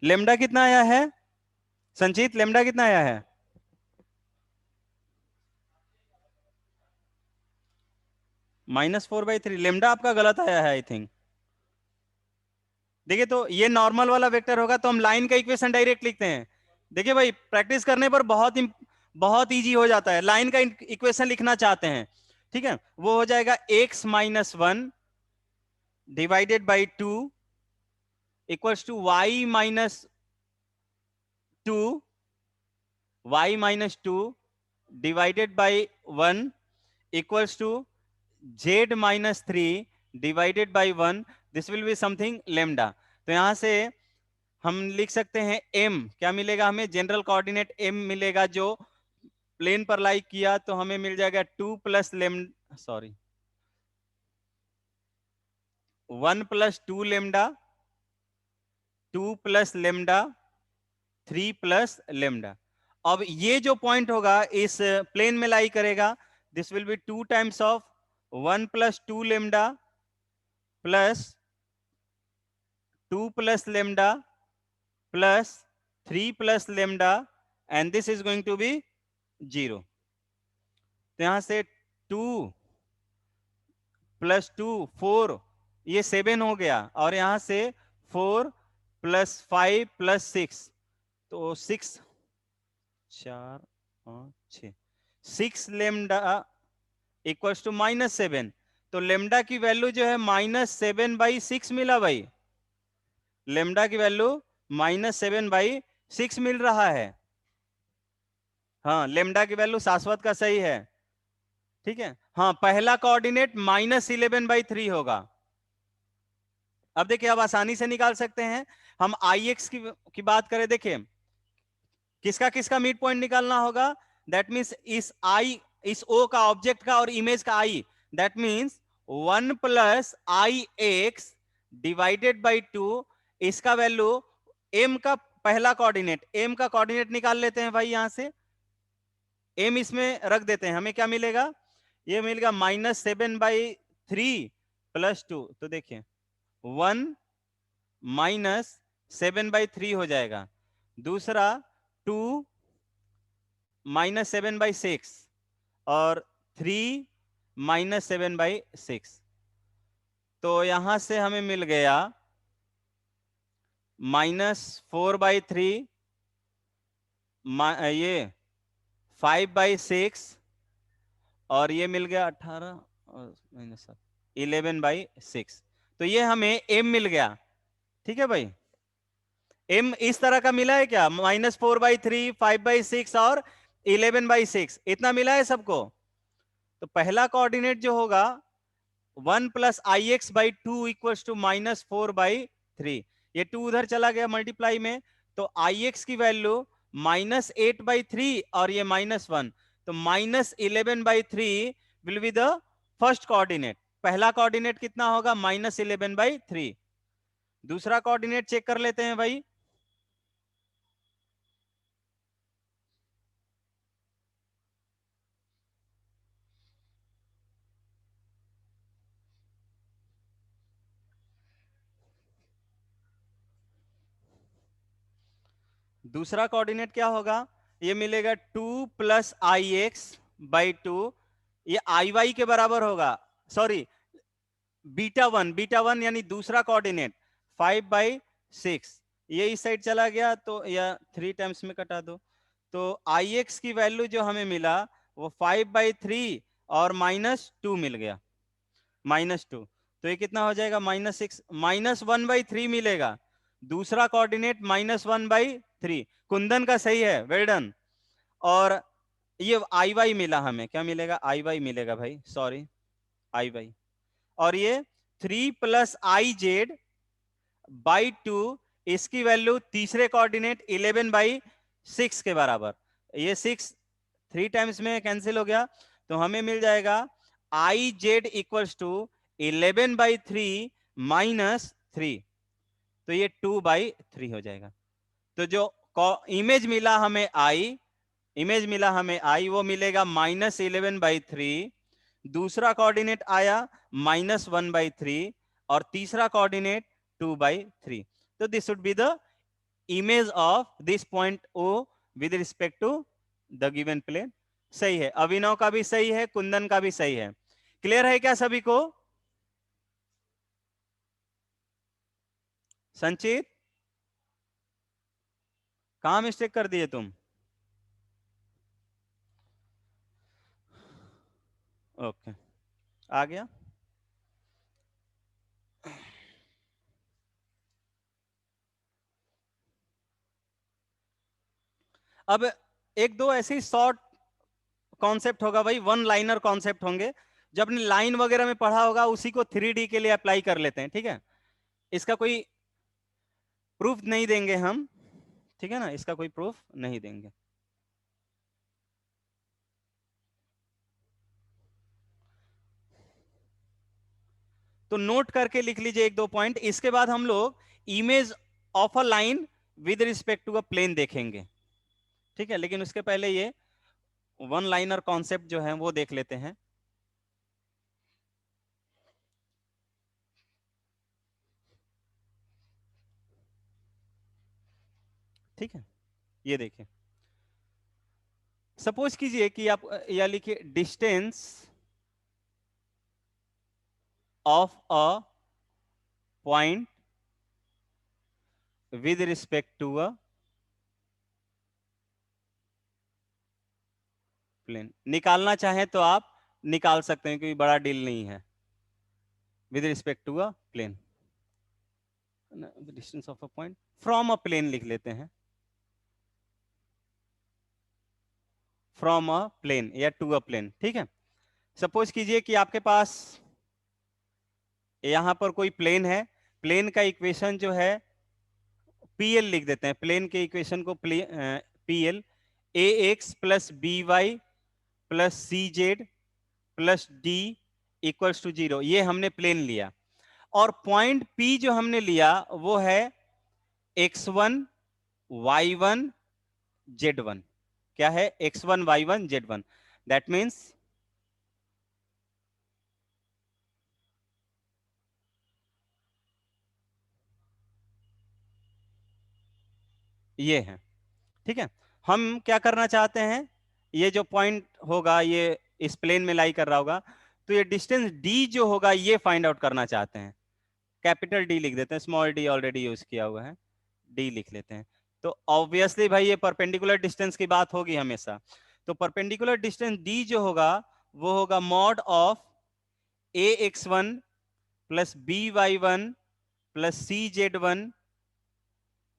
लेमडा कितना आया है संचित? लेमडा कितना आया है? -4/3। लेमडा आपका गलत आया है आई थिंक। देखिए तो ये नॉर्मल वाला वेक्टर होगा तो हम लाइन का इक्वेशन डायरेक्ट लिखते हैं। देखिए भाई प्रैक्टिस करने पर बहुत इजी हो जाता है। लाइन का इक्वेशन लिखना चाहते हैं, ठीक है, वो हो जाएगा x-1 divided by 2 equals to y-2 y-2 divided by 1 equals to z-3 divided by 1। This will be something lambda. तो यहां से हम लिख सकते हैं m क्या मिलेगा हमें? जनरल कोऑर्डिनेट m मिलेगा जो प्लेन पर लाई किया तो हमें मिल जाएगा 2 plus lambda, sorry 1 plus 2 lambda, 2 plus lambda, 3 plus lambda. अब ये जो पॉइंट होगा इस प्लेन में लाई करेगा। This will be 2 times of 1 plus 2 lambda plus 2 plus lambda plus 3 plus lambda and this is going to be 0। तो यहां से 2 प्लस 2 4, ये 7 हो गया, और यहां से 4 प्लस 5 प्लस 6, तो 6 4 5 6 6 लेमडा इक्वल्स टू -7। तो लेमडा की वैल्यू जो है -7/6 मिला भाई। लेमडा की वैल्यू -7/6 मिल रहा है। हाँ लेमडा की वैल्यू शाश्वत का सही है, ठीक है। हाँ पहला कोऑर्डिनेट -11/3 होगा। अब देखिए अब आसानी से निकाल सकते हैं हम। Ix की बात करें, देखिए किसका किसका मिड पॉइंट निकालना होगा। दैट मीन्स इस O का, ऑब्जेक्ट का और इमेज का I, that means 1 plus Ix divided by 2। इसका वैल्यू M का पहला कोऑर्डिनेट, M का कोऑर्डिनेट निकाल लेते हैं भाई। यहां से M इसमें रख देते हैं, हमें क्या मिलेगा? ये मिलेगा -7/3 प्लस 2। तो देखिए 1 -7/3 हो जाएगा। दूसरा 2 -7/6 और 3 -7/6। तो यहां से हमें मिल गया -4/3, ये 5/6 और ये मिल गया 18 और -7 11/6। तो ये हमें m मिल गया, ठीक है भाई। m इस तरह का मिला है क्या? -4/3, 5/6 और 11/6, इतना मिला है सबको। तो पहला कोऑर्डिनेट जो होगा 1 प्लस ix/2 इक्वल्स टू -4/3। ये 2 उधर चला गया मल्टीप्लाई में, तो ix की वैल्यू -8/3 और ये -1, तो -11/3 will be the first coordinate. पहला कोऑर्डिनेट कितना होगा? -11/3। दूसरा कोऑर्डिनेट चेक कर लेते हैं भाई। दूसरा कोऑर्डिनेट क्या होगा? ये मिलेगा 2 + ix/2। ये iy के बराबर होगा, सॉरी बीटा वन यानी दूसरा कोऑर्डिनेट 5/6। ये इस साइड चला गया तो या 3 टाइम्स में कटा दो, तो ix की वैल्यू जो हमें मिला वो 5/3 और -2 मिल गया, -2। तो ये कितना हो जाएगा? -6, -1/3 मिलेगा। दूसरा कोऑर्डिनेट -1/3। कुंदन का सही है, वेल डन। और ये आई वाई मिला हमें, क्या मिलेगा? आई वाई मिलेगा भाई, सॉरी आई वाई। और ये 3 + IZ/2, इसकी वैल्यू तीसरे कोऑर्डिनेट 11/6 के बराबर। ये 6 3 टाइम्स में कैंसिल हो गया, तो हमें मिल जाएगा IZ = 11/3 - 3, तो ये 2/3 हो जाएगा। तो जो इमेज मिला हमें आई, वो मिलेगा -11/3। दूसरा कोऑर्डिनेट आया -1/3 और तीसरा कोऑर्डिनेट 2/3। तो this should be the image of this point O with respect to the given plane. सही है, अभिनव का भी सही है, कुंदन का भी सही है। क्लियर है क्या सभी को? संचित, कहां मिस्टेक कर दिए तुम? ओके, आ गया। अब एक दो ऐसी शॉर्ट कॉन्सेप्ट होगा भाई, वन लाइनर कॉन्सेप्ट होंगे, जो अपने लाइन वगैरह में पढ़ा होगा, उसी को 3D के लिए अप्लाई कर लेते हैं, ठीक है? इसका कोई प्रूफ नहीं देंगे हम, ठीक है ना? इसका कोई प्रूफ नहीं देंगे। तो नोट करके लिख लीजिए एक दो पॉइंट। इसके बाद हम लोग image of a line with respect to a plane देखेंगे, ठीक है? लेकिन उसके पहले ये वन लाइनर कॉन्सेप्ट जो है वो देख लेते हैं। ठीक है, ये देखिए, सपोज कीजिए कि आप या लिखिए distance of a point with respect to a plane. निकालना चाहें तो आप निकाल सकते हैं, कोई बड़ा डील नहीं है। With respect to a plane, distance of a point from a plane लिख लेते हैं, फ्रॉम अ प्लेन या टू अ प्लेन, ठीक है? सपोज कीजिए कि आपके पास यहां पर कोई प्लेन है, प्लेन का इक्वेशन जो है पीएल लिख देते हैं, प्लेन के इक्वेशन को PL ax + by + cz + d = 0, ये हमने प्लेन लिया। और पॉइंट P जो हमने लिया वो है x1 y1 z1। क्या है? x1 y1 z1। That means ये है, ठीक है? हम क्या करना चाहते हैं, ये जो पॉइंट होगा ये इस प्लेन में लाई कर रहा होगा, तो ये डिस्टेंस d जो होगा ये फाइंड आउट करना चाहते हैं। कैपिटल D लिख देते हैं, स्मॉल d ऑलरेडी यूज किया हुआ है, d लिख लेते हैं। तो ऑब्वियसली भाई ये परपेंडिकुलर डिस्टेंस की बात होगी हमेशा। तो परपेंडिकुलर डिस्टेंस d जो होगा वो होगा mod of ax1 + by1 + cz1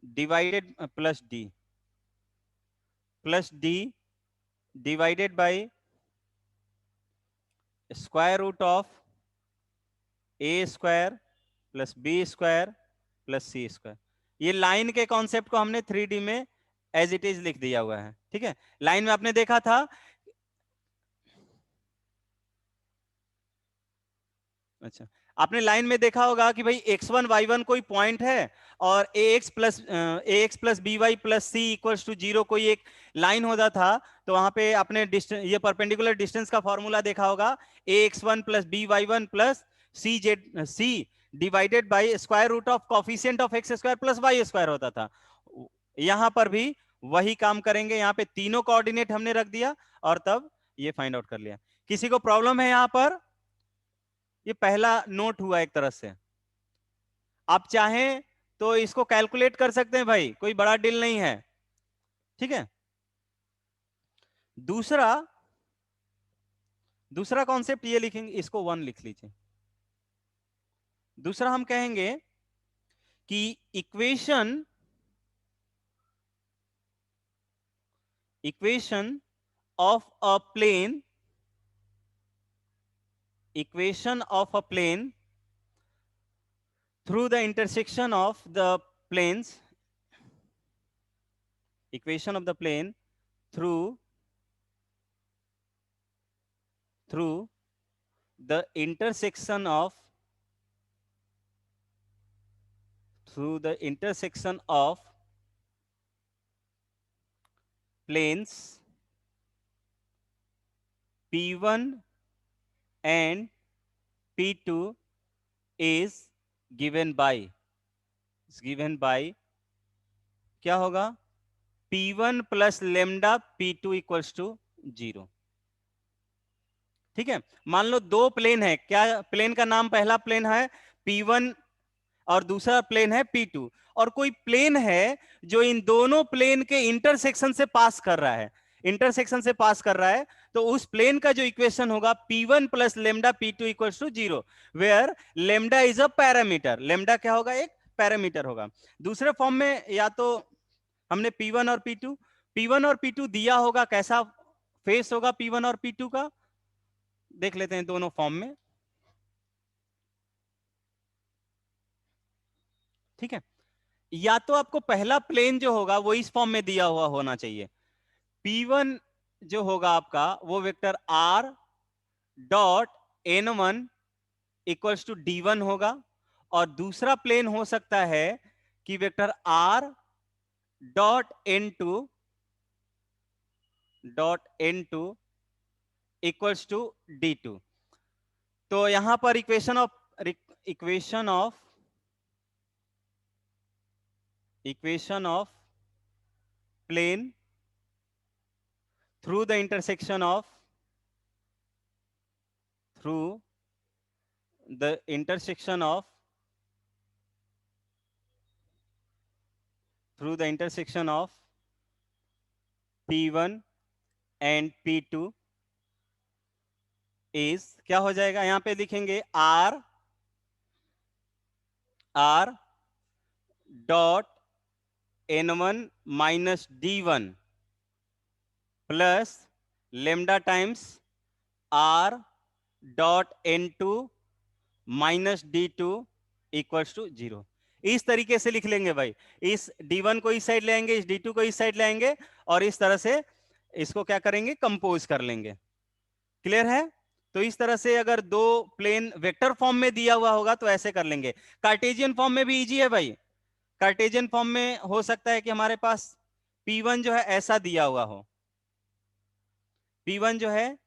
divided +d divided by square root of a² + b² + c²। ये लाइन के कॉन्सेप्ट को हमने 3D में एज इट इज लिख दिया हुआ है, ठीक है? लाइन में आपने देखा था अच्छा, आपने लाइन में देखा होगा कि भाई x1 y1 कोई पॉइंट है और ax plus by plus c equals to 0 कोई एक लाइन होता था, तो वहां पे आपने डिस्टेंस, ये परपेंडिकुलर डिस्टेंस का फॉर्मूला देखा होगा, ax1 plus by1 plus c divided by square root of coefficient of x square plus y square होता था। यहां पर भी वही काम करेंगे, यहां पे तीनों कोऑर्डिनेट हमने रख दिया और तब ये फाइंड आउट कर लिया। किसी को प्रॉब्लम है यहां पर? ये पहला नोट हुआ एक तरह से। आप चाहें तो इसको कैलकुलेट कर सकते हैं भाई, कोई बड़ा डील नहीं है, ठीक है। दूसरा दूसरा कॉन्सेप्ट ये लिखेंगे, इसको 1 लिख लीजिए। दूसरा हम कहेंगे कि equation of a plane through the intersection of the planes, equation of the plane through the intersection of planes P1 and P2 is given by क्या होगा? P1 plus lambda P2 equals to 0। ठीक है, मान लो दो plane है, क्या plane का नाम, पहला प्लेन है P1 और दूसरा प्लेन है P2, और कोई प्लेन है जो इन दोनों प्लेन के इंटरसेक्शन से पास कर रहा है, तो उस प्लेन का जो इक्वेशन होगा P1 plus lambda P2 equals to 0, where lambda is a parameter. Lambda क्या होगा? एक पैरामीटर होगा। दूसरे फॉर्म में या तो हमने P1 और P2 दिया होगा, कैसा फेस होगा P1 और P2 का, देख लेते हैं दोनों फॉर्म में। ठीक है, या तो आपको पहला प्लेन जो होगा वो इस फॉर्म में दिया हुआ होना चाहिए। P1 जो होगा आपका वो vector R dot N1 equals to D1 होगा, और दूसरा प्लेन हो सकता है कि vector R dot N2 equals to D2। तो यहां पर equation of plane through the intersection of P1 and P2 is, क्या हो जाएगा? यहां पे लिखेंगे R dot N1 minus D1 plus lambda times R dot N2 minus D2 equals to 0। इस तरीके से लिख लेंगे भाई, इस D1 को इस साइड ले आएंगे, इस D2 को इस साइड ले आएंगे, और इस तरह से इसको क्या करेंगे? कंपोज कर लेंगे। क्लियर है? तो इस तरह से अगर दो प्लेन वेक्टर फॉर्म में दिया हुआ होगा तो ऐसे कर लेंगे। कार्टेशियन फॉर्म में भी इजी है भाई। कार्टेशियन फॉर्म में हो सकता है कि हमारे पास P1 जो है ऐसा दिया हुआ हो, P1 जो है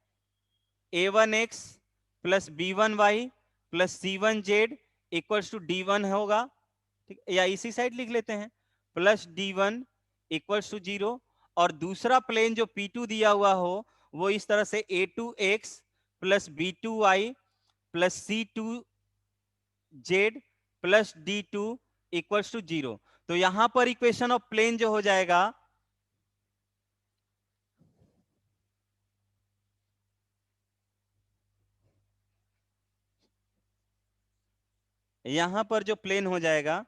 A1x plus B1y plus C1z equals to D1 होगा, ठीक, या इसी साइड लिख लेते हैं, प्लस D1 इक्वल्स टू 0, और दूसरा प्लेन जो P2 दिया हुआ हो वो इस तरह से A2x plus B2y plus C2z plus D2 equals to 0। तो यहां पर इक्वेशन ऑफ प्लेन जो हो जाएगा, यहां पर जो प्लेन हो जाएगा,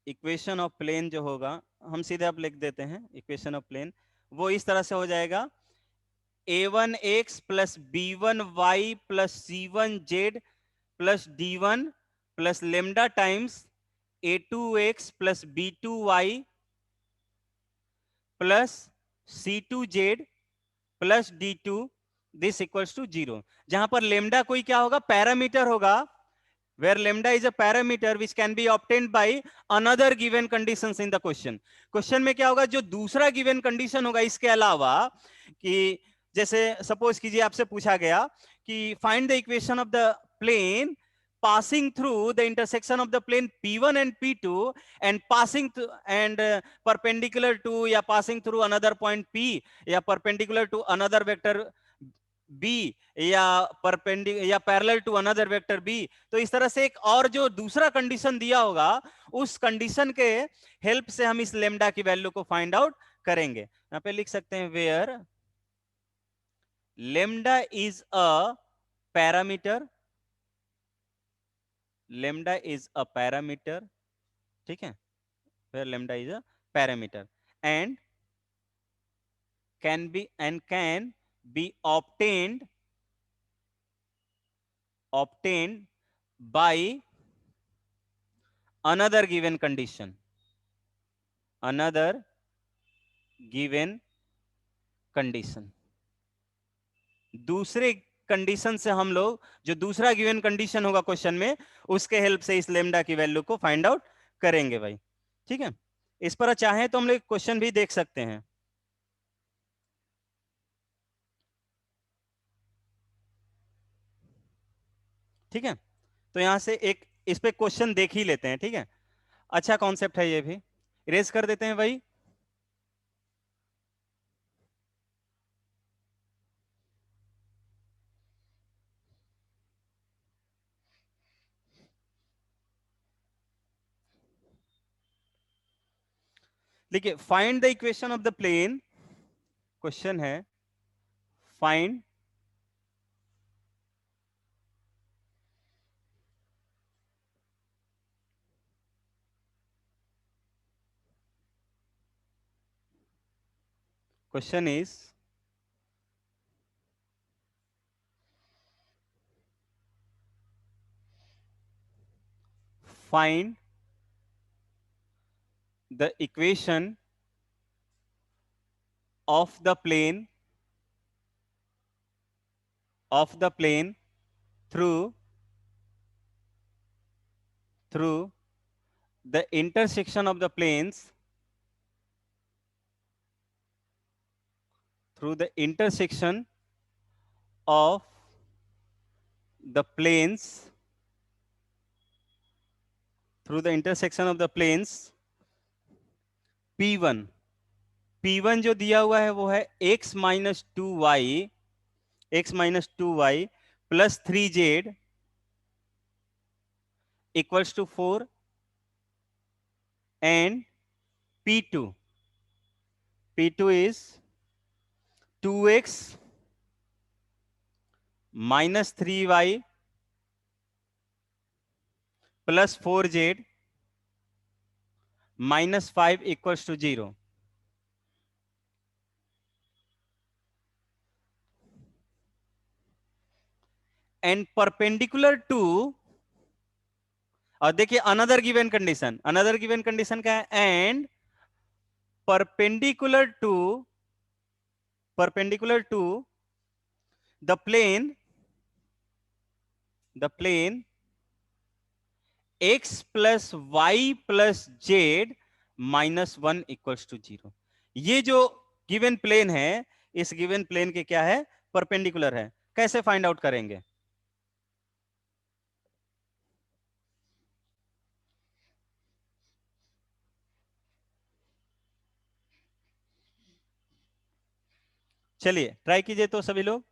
इक्वेशन ऑफ प्लेन जो होगा, हम सीधे अब लिख देते हैं इक्वेशन ऑफ प्लेन, वो इस तरह से हो जाएगा A1x plus B1y plus C1z plus D1 plus lambda times A2x plus B2y plus C2z plus D2 this equals to 0, जहां पर लेमडा कोई क्या होगा, पैरामीटर होगा, where lambda is a parameter which can be obtained by another given conditions in the question में क्या होगा, जो दूसरा गिवन कंडीशन होगा इसके अलावा, कि जैसे सपोज कीजिए आपसे पूछा गया कि find the equation of the plane passing through the intersection of the plane P1 and P2 and perpendicular to या passing through another point P या perpendicular to another vector B या या parallel to another vector B। तो इस तरह से एक और जो दूसरा कंडीशन दिया होगा, उस कंडीशन के हेल्प से हम इस लेमडा की वैल्यू को फाइंड आउट करेंगे। यहां पे लिख सकते हैं where lambda is a parameter, lambda is a parameter, ठीक है, where lambda is a parameter and can be obtained by another given condition, another given condition। दूसरे कंडीशन से हम लोग, जो दूसरा गिवन कंडीशन होगा क्वेश्चन में, उसके हेल्प से इस लेमडा की वैल्यू को फाइंड आउट करेंगे भाई, ठीक है। इस पर चाहे तो हम लोग क्वेश्चन भी देख सकते हैं, ठीक है। तो यहां से एक इस पे क्वेश्चन देख ही लेते हैं, ठीक है। अच्छा कॉन्सेप्ट है ये भी, इरेज कर देते हैं भाई। देखिए, find the equation of the plane, question है find question is find the equation of the plane through the intersection of the planes, through the intersection of the planes, through the intersection of the planes P1, P1 जो दिया हुआ है वो है x minus two y plus 3z equals to 4 and P2 is 2x minus 3y plus 4z minus 5 equals to 0 and perpendicular to, और देखिए another given condition क्या है, and perpendicular to the plane x plus y plus z minus 1 equals to 0। ये जो given plane है, इस given plane के क्या है, परपेंडिकुलर है। कैसे फाइंड आउट करेंगे, चलिए ट्राई कीजिए तो सभी लोग।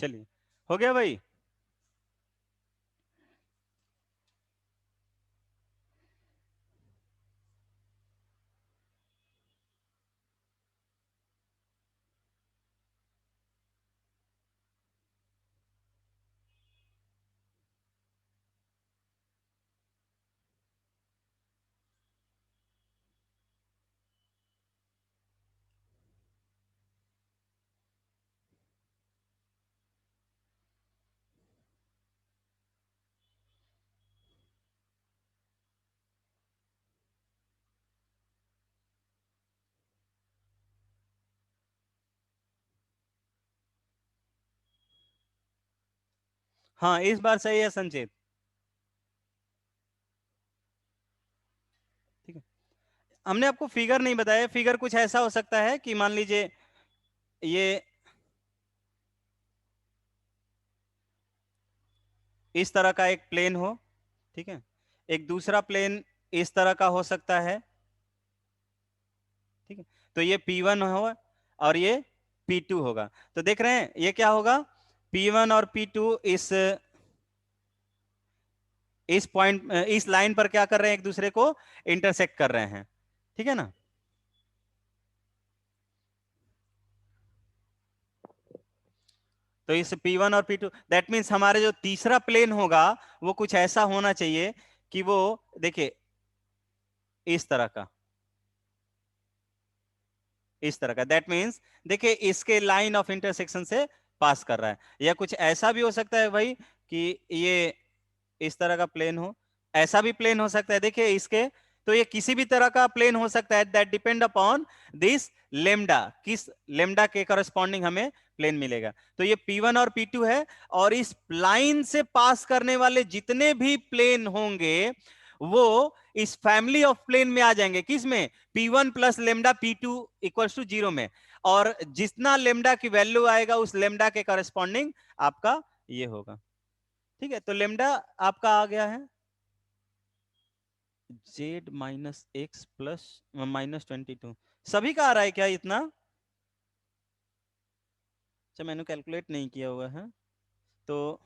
चलिए, हो गया भाई। हाँ, इस बार सही है संचित। ठीक है, हमने आपको फिगर नहीं बताया। फिगर कुछ ऐसा हो सकता है कि मान लीजिए ये इस तरह का एक प्लेन हो, ठीक है, एक दूसरा प्लेन इस तरह का हो सकता है, ठीक है, तो ये P1 हो और ये P2 होगा। तो देख रहे हैं ये क्या होगा, P1 और P2 इस पॉइंट, इस लाइन पर क्या कर रहे हैं, एक दूसरे को इंटरसेक्ट कर रहे हैं, ठीक है ना। तो इस P1 और P2 दैट मीन्स हमारे जो तीसरा प्लेन होगा वो कुछ ऐसा होना चाहिए कि वो, देखिए, इस तरह का, इस तरह का, दैट मीन्स देखिए इसके लाइन ऑफ इंटरसेक्शन से पास कर रहा है। या कुछ ऐसा भी हो सकता है भाई कि ये इस तरह का प्लेन हो, ऐसा भी प्लेन हो सकता है, देखिए इसके। तो ये किसी भी तरह का प्लेन हो सकता है, that depend upon this lambda, किस लेमडा के करस्पॉन्डिंग हमें प्लेन मिलेगा। तो ये P1 और P2 है, और इस लाइन से पास करने वाले जितने भी प्लेन होंगे वो इस फैमिली ऑफ प्लेन में आ जाएंगे, किस में, P1 plus lambda P2 equals to 0 में। और जितना लेमडा की वैल्यू आएगा उस लेमडा के करस्पॉन्डिंग आपका ये होगा, ठीक है। तो लेमडा आपका आ गया है Z-X+-22। सभी का आ रहा है क्या इतना? अच्छा, मैंने कैलकुलेट नहीं किया हुआ है। तो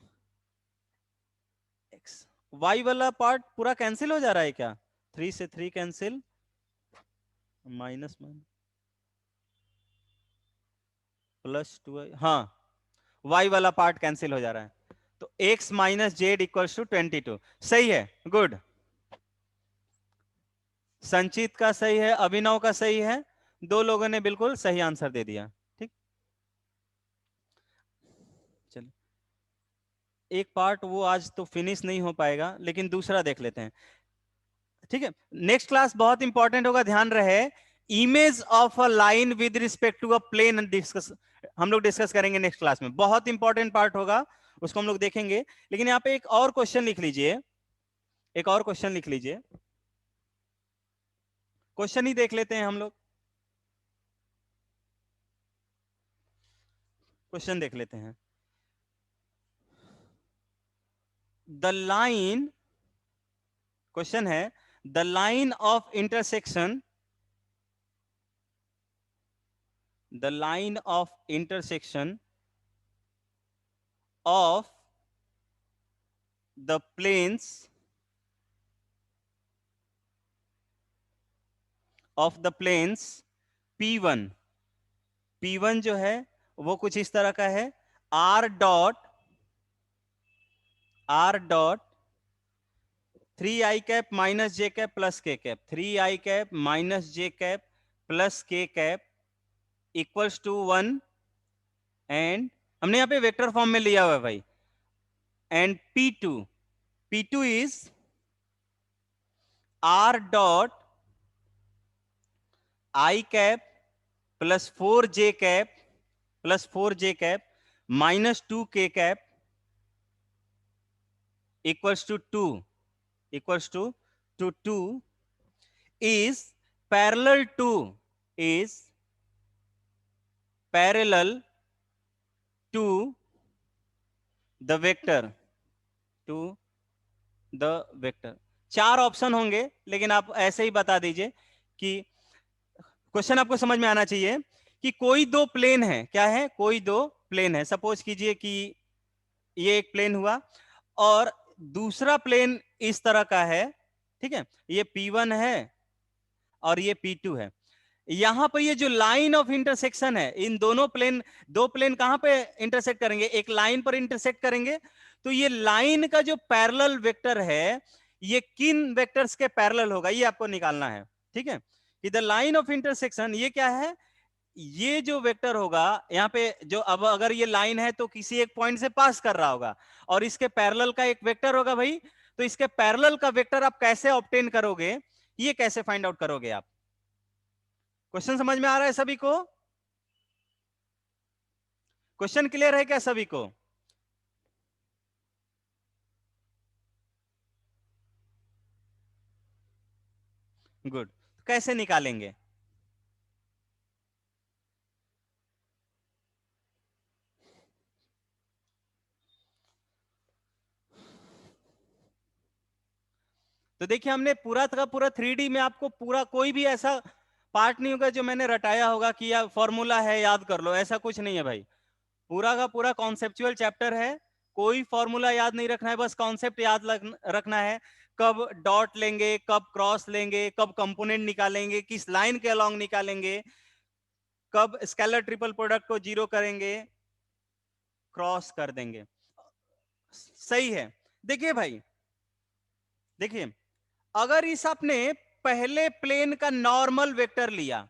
x y वाला पार्ट पूरा कैंसिल हो जा रहा है क्या? 3 से 3 कैंसिल, माइनस माइनस +2, हाँ, y वाला पार्ट कैंसिल हो जा रहा है। तो x minus z equals to 22, सही है, गुड। संचित का सही है, अभिनव का सही है, दो लोगों ने बिल्कुल सही आंसर दे दिया। ठीक, चलो, एक पार्ट वो आज तो फिनिश नहीं हो पाएगा, लेकिन दूसरा देख लेते हैं, ठीक है। नेक्स्ट क्लास बहुत इंपॉर्टेंट होगा, ध्यान रहे। Image of a line with respect to a plane discuss, हम लोग डिस्कस करेंगे नेक्स्ट क्लास में, बहुत इंपॉर्टेंट पार्ट होगा, उसको हम लोग देखेंगे। लेकिन यहाँ पे एक और क्वेश्चन लिख लीजिए, एक और क्वेश्चन लिख लीजिए, क्वेश्चन ही देख लेते हैं हम लोग, क्वेश्चन देख लेते हैं। द लाइन, क्वेश्चन है, the line of intersection, the line of intersection of the planes of the planes P1, P1 जो है वो कुछ इस तरह का है, R dot 3 i cap minus J cap plus K cap, 3 i cap minus J cap plus K cap equals to 1, and हमने यहाँ पे वेक्टर फॉर्म में लिया हुआ है भाई, and P2 is R dot i cap plus 4 j cap minus 2 k cap equals to 2, equals to 2 is parallel to, is parallel to the vector, to the vector। चार option होंगे, लेकिन आप ऐसे ही बता दीजिए कि क्वेश्चन आपको समझ में आना चाहिए कि कोई दो प्लेन है, क्या है, कोई दो प्लेन है। सपोज कीजिए कि ये एक प्लेन हुआ और दूसरा प्लेन इस तरह का है, ठीक है, ये P1 है और ये P2 है। यहां पर ये जो लाइन ऑफ इंटरसेक्शन है, इन दोनों प्लेन, दो प्लेन कहां पे इंटरसेक्ट करेंगे, एक लाइन पर इंटरसेक्ट करेंगे। तो ये लाइन का जो पैरेलल वेक्टर है, ये किन वेक्टर्स के पैरेलल होगा, ये आपको निकालना है, ठीक है। कि द लाइन ऑफ इंटरसेक्शन ये क्या है, ये जो वेक्टर होगा यहाँ पे, जो अब अगर ये लाइन है तो किसी एक पॉइंट से पास कर रहा होगा, और इसके पैरेलल का एक वेक्टर होगा भाई। तो इसके पैरेलल का वेक्टर आप कैसे ऑब्टेन करोगे, ये कैसे फाइंड आउट करोगे आप? क्वेश्चन समझ में आ रहा है सभी को? क्वेश्चन क्लियर है क्या सभी को? गुड। कैसे निकालेंगे? तो देखिए, हमने पूरा का पूरा 3D में आपको पूरा, कोई भी ऐसा पार्ट नहीं होगा जो मैंने रटाया होगा कि या फॉर्मूला है याद कर लो, ऐसा कुछ नहीं है भाई। पूरा का पूरा कॉन्सेप्चुअल चैप्टर है। कोई फॉर्मूला याद नहीं रखना है, बस कॉन्सेप्ट याद रखना है। कब डॉट लेंगे, कब क्रॉस लेंगे, कब कंपोनेंट निकालेंगे, किस लाइन के अलोंग निकालेंगे, कब स्केलर ट्रिपल प्रोडक्ट को जीरो करेंगे, क्रॉस कर देंगे। सही है। देखिए भाई, देखिए, अगर इस आपने पहले प्लेन का नॉर्मल वेक्टर लिया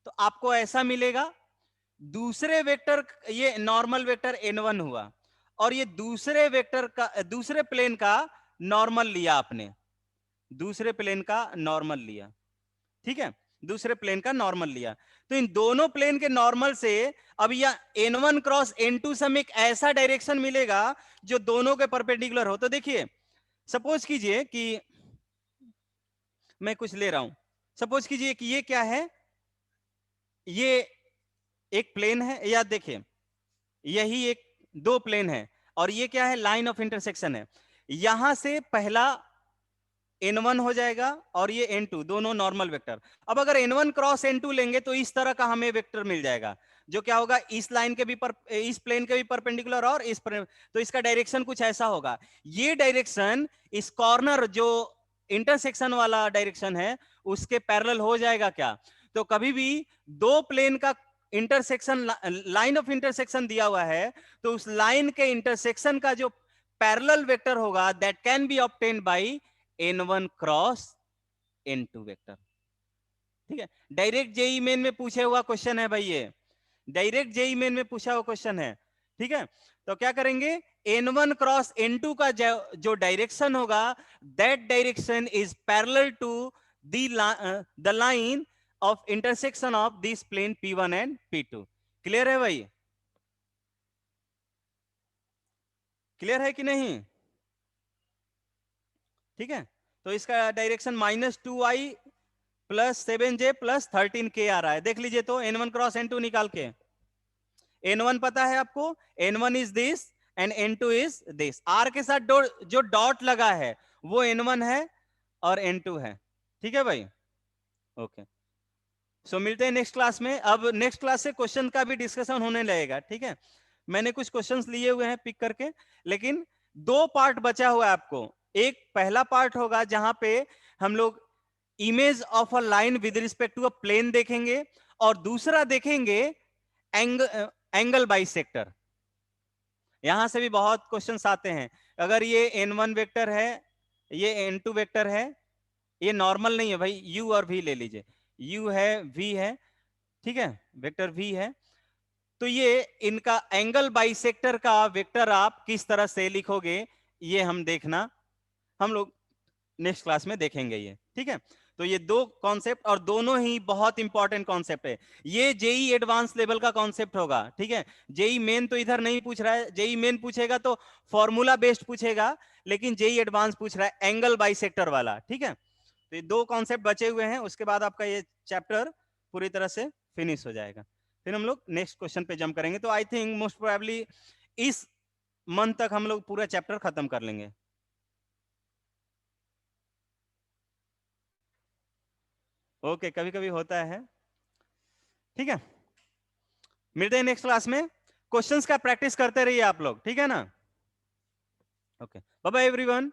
तो आपको ऐसा मिलेगा। दूसरे वेक्टर, ये नॉर्मल वेक्टर n1 हुआ, और ये दूसरे वेक्टर का, दूसरे प्लेन का नॉर्मल लिया आपने, दूसरे प्लेन का नॉर्मल लिया, ठीक है, दूसरे प्लेन का नॉर्मल लिया। तो इन दोनों प्लेन के नॉर्मल से अब यह n1 क्रॉस n2 से हमें एक ऐसा डायरेक्शन मिलेगा जो दोनों के परपेंडिकुलर हो। तो देखिए, सपोज कीजिए कि मैं कुछ ले रहा हूं, सपोज कीजिए कि ये क्या है, ये एक प्लेन है, या देखिए यही एक, दो प्लेन है, और ये क्या है, लाइन ऑफ इंटरसेक्शन है। यहां से पहला n1 हो जाएगा और ये n2, दोनों नॉर्मल वेक्टर। अब अगर n1 क्रॉस n2 लेंगे तो इस तरह का हमें वेक्टर मिल जाएगा, जो क्या होगा, इस लाइन के भी इस प्लेन के भी परपेंडिकुलर, और तो इसका डायरेक्शन कुछ ऐसा होगा। ये डायरेक्शन इस कॉर्नर जो इंटरसेक्शन वाला डायरेक्शन है उसके पैरेलल हो जाएगा क्या? तो कभी भी दो प्लेन का इंटरसेक्शन, लाइन ऑफ इंटरसेक्शन दिया हुआ है, तो उस लाइन के इंटरसेक्शन का जो पैरेलल वेक्टर होगा, that can be obtained by n1 cross n2 vector. ठीक है, डायरेक्ट जेई मेन में पूछे हुआ क्वेश्चन है भाई, ये डायरेक्ट जेई मेन में पूछा हुआ क्वेश्चन है। ठीक है, तो क्या करेंगे, n1 क्रॉस n2 का जो डायरेक्शन होगा, that direction is parallel to the line of intersection of this plane P1 and P2। Clear है भाई? क्लियर है कि नहीं? ठीक है, तो इसका डायरेक्शन -2i +7j +13k आ रहा है। देख लीजिए तो n1 क्रॉस n2 निकाल के, n1 पता है आपको, n1 is this and n2 is this. r के साथ जो डॉट लगा है वो n1 है और n2 है। ठीक है भाई, ओके। सो मिलते हैं नेक्स्ट क्लास में। अब नेक्स्ट क्लास से क्वेश्चन का भी डिस्कशन होने लगेगा, ठीक है। मैंने कुछ क्वेश्चंस लिए हुए हैं पिक करके, लेकिन दो पार्ट बचा हुआ है आपको। एक पहला पार्ट होगा जहां पे हम लोग image of a line with respect to a plane देखेंगे, और दूसरा देखेंगे एंगल बाइसेक्टर। यहां से भी बहुत क्वेश्चंस आते हैं। अगर ये n1 वेक्टर है, ये n2 वेक्टर है, ये नॉर्मल नहीं है भाई, u और v ले लीजिए, u है, v है, ठीक है, वेक्टर v है। तो ये इनका एंगल बाइसेक्टर का वेक्टर आप किस तरह से लिखोगे, ये हम देखना, हम लोग नेक्स्ट क्लास में देखेंगे ये। ठीक है, तो ये दो कॉन्सेप्ट, और दोनों ही बहुत इंपॉर्टेंट कॉन्सेप्ट है। ये जेई एडवांस लेवल का कॉन्सेप्ट होगा, ठीक है। जेई मेन तो इधर नहीं पूछ रहा है, जेई मेन पूछेगा तो फॉर्मूला बेस्ड पूछेगा, लेकिन जेई एडवांस पूछ रहा है एंगल बाइसेक्टर वाला। ठीक है, तो ये दो कॉन्सेप्ट बचे हुए हैं, उसके बाद आपका ये चैप्टर पूरी तरह से फिनिश हो जाएगा। फिर हम लोग नेक्स्ट क्वेश्चन पे जंप करेंगे। तो आई थिंक मोस्ट प्रोबेबली इस मंथ तक हम लोग पूरा चैप्टर खत्म कर लेंगे। ओके, कभी कभी होता है, ठीक है। मिलते हैं नेक्स्ट क्लास में। क्वेश्चंस का प्रैक्टिस करते रहिए आप लोग, ठीक है ना? Okay, bye bye everyone.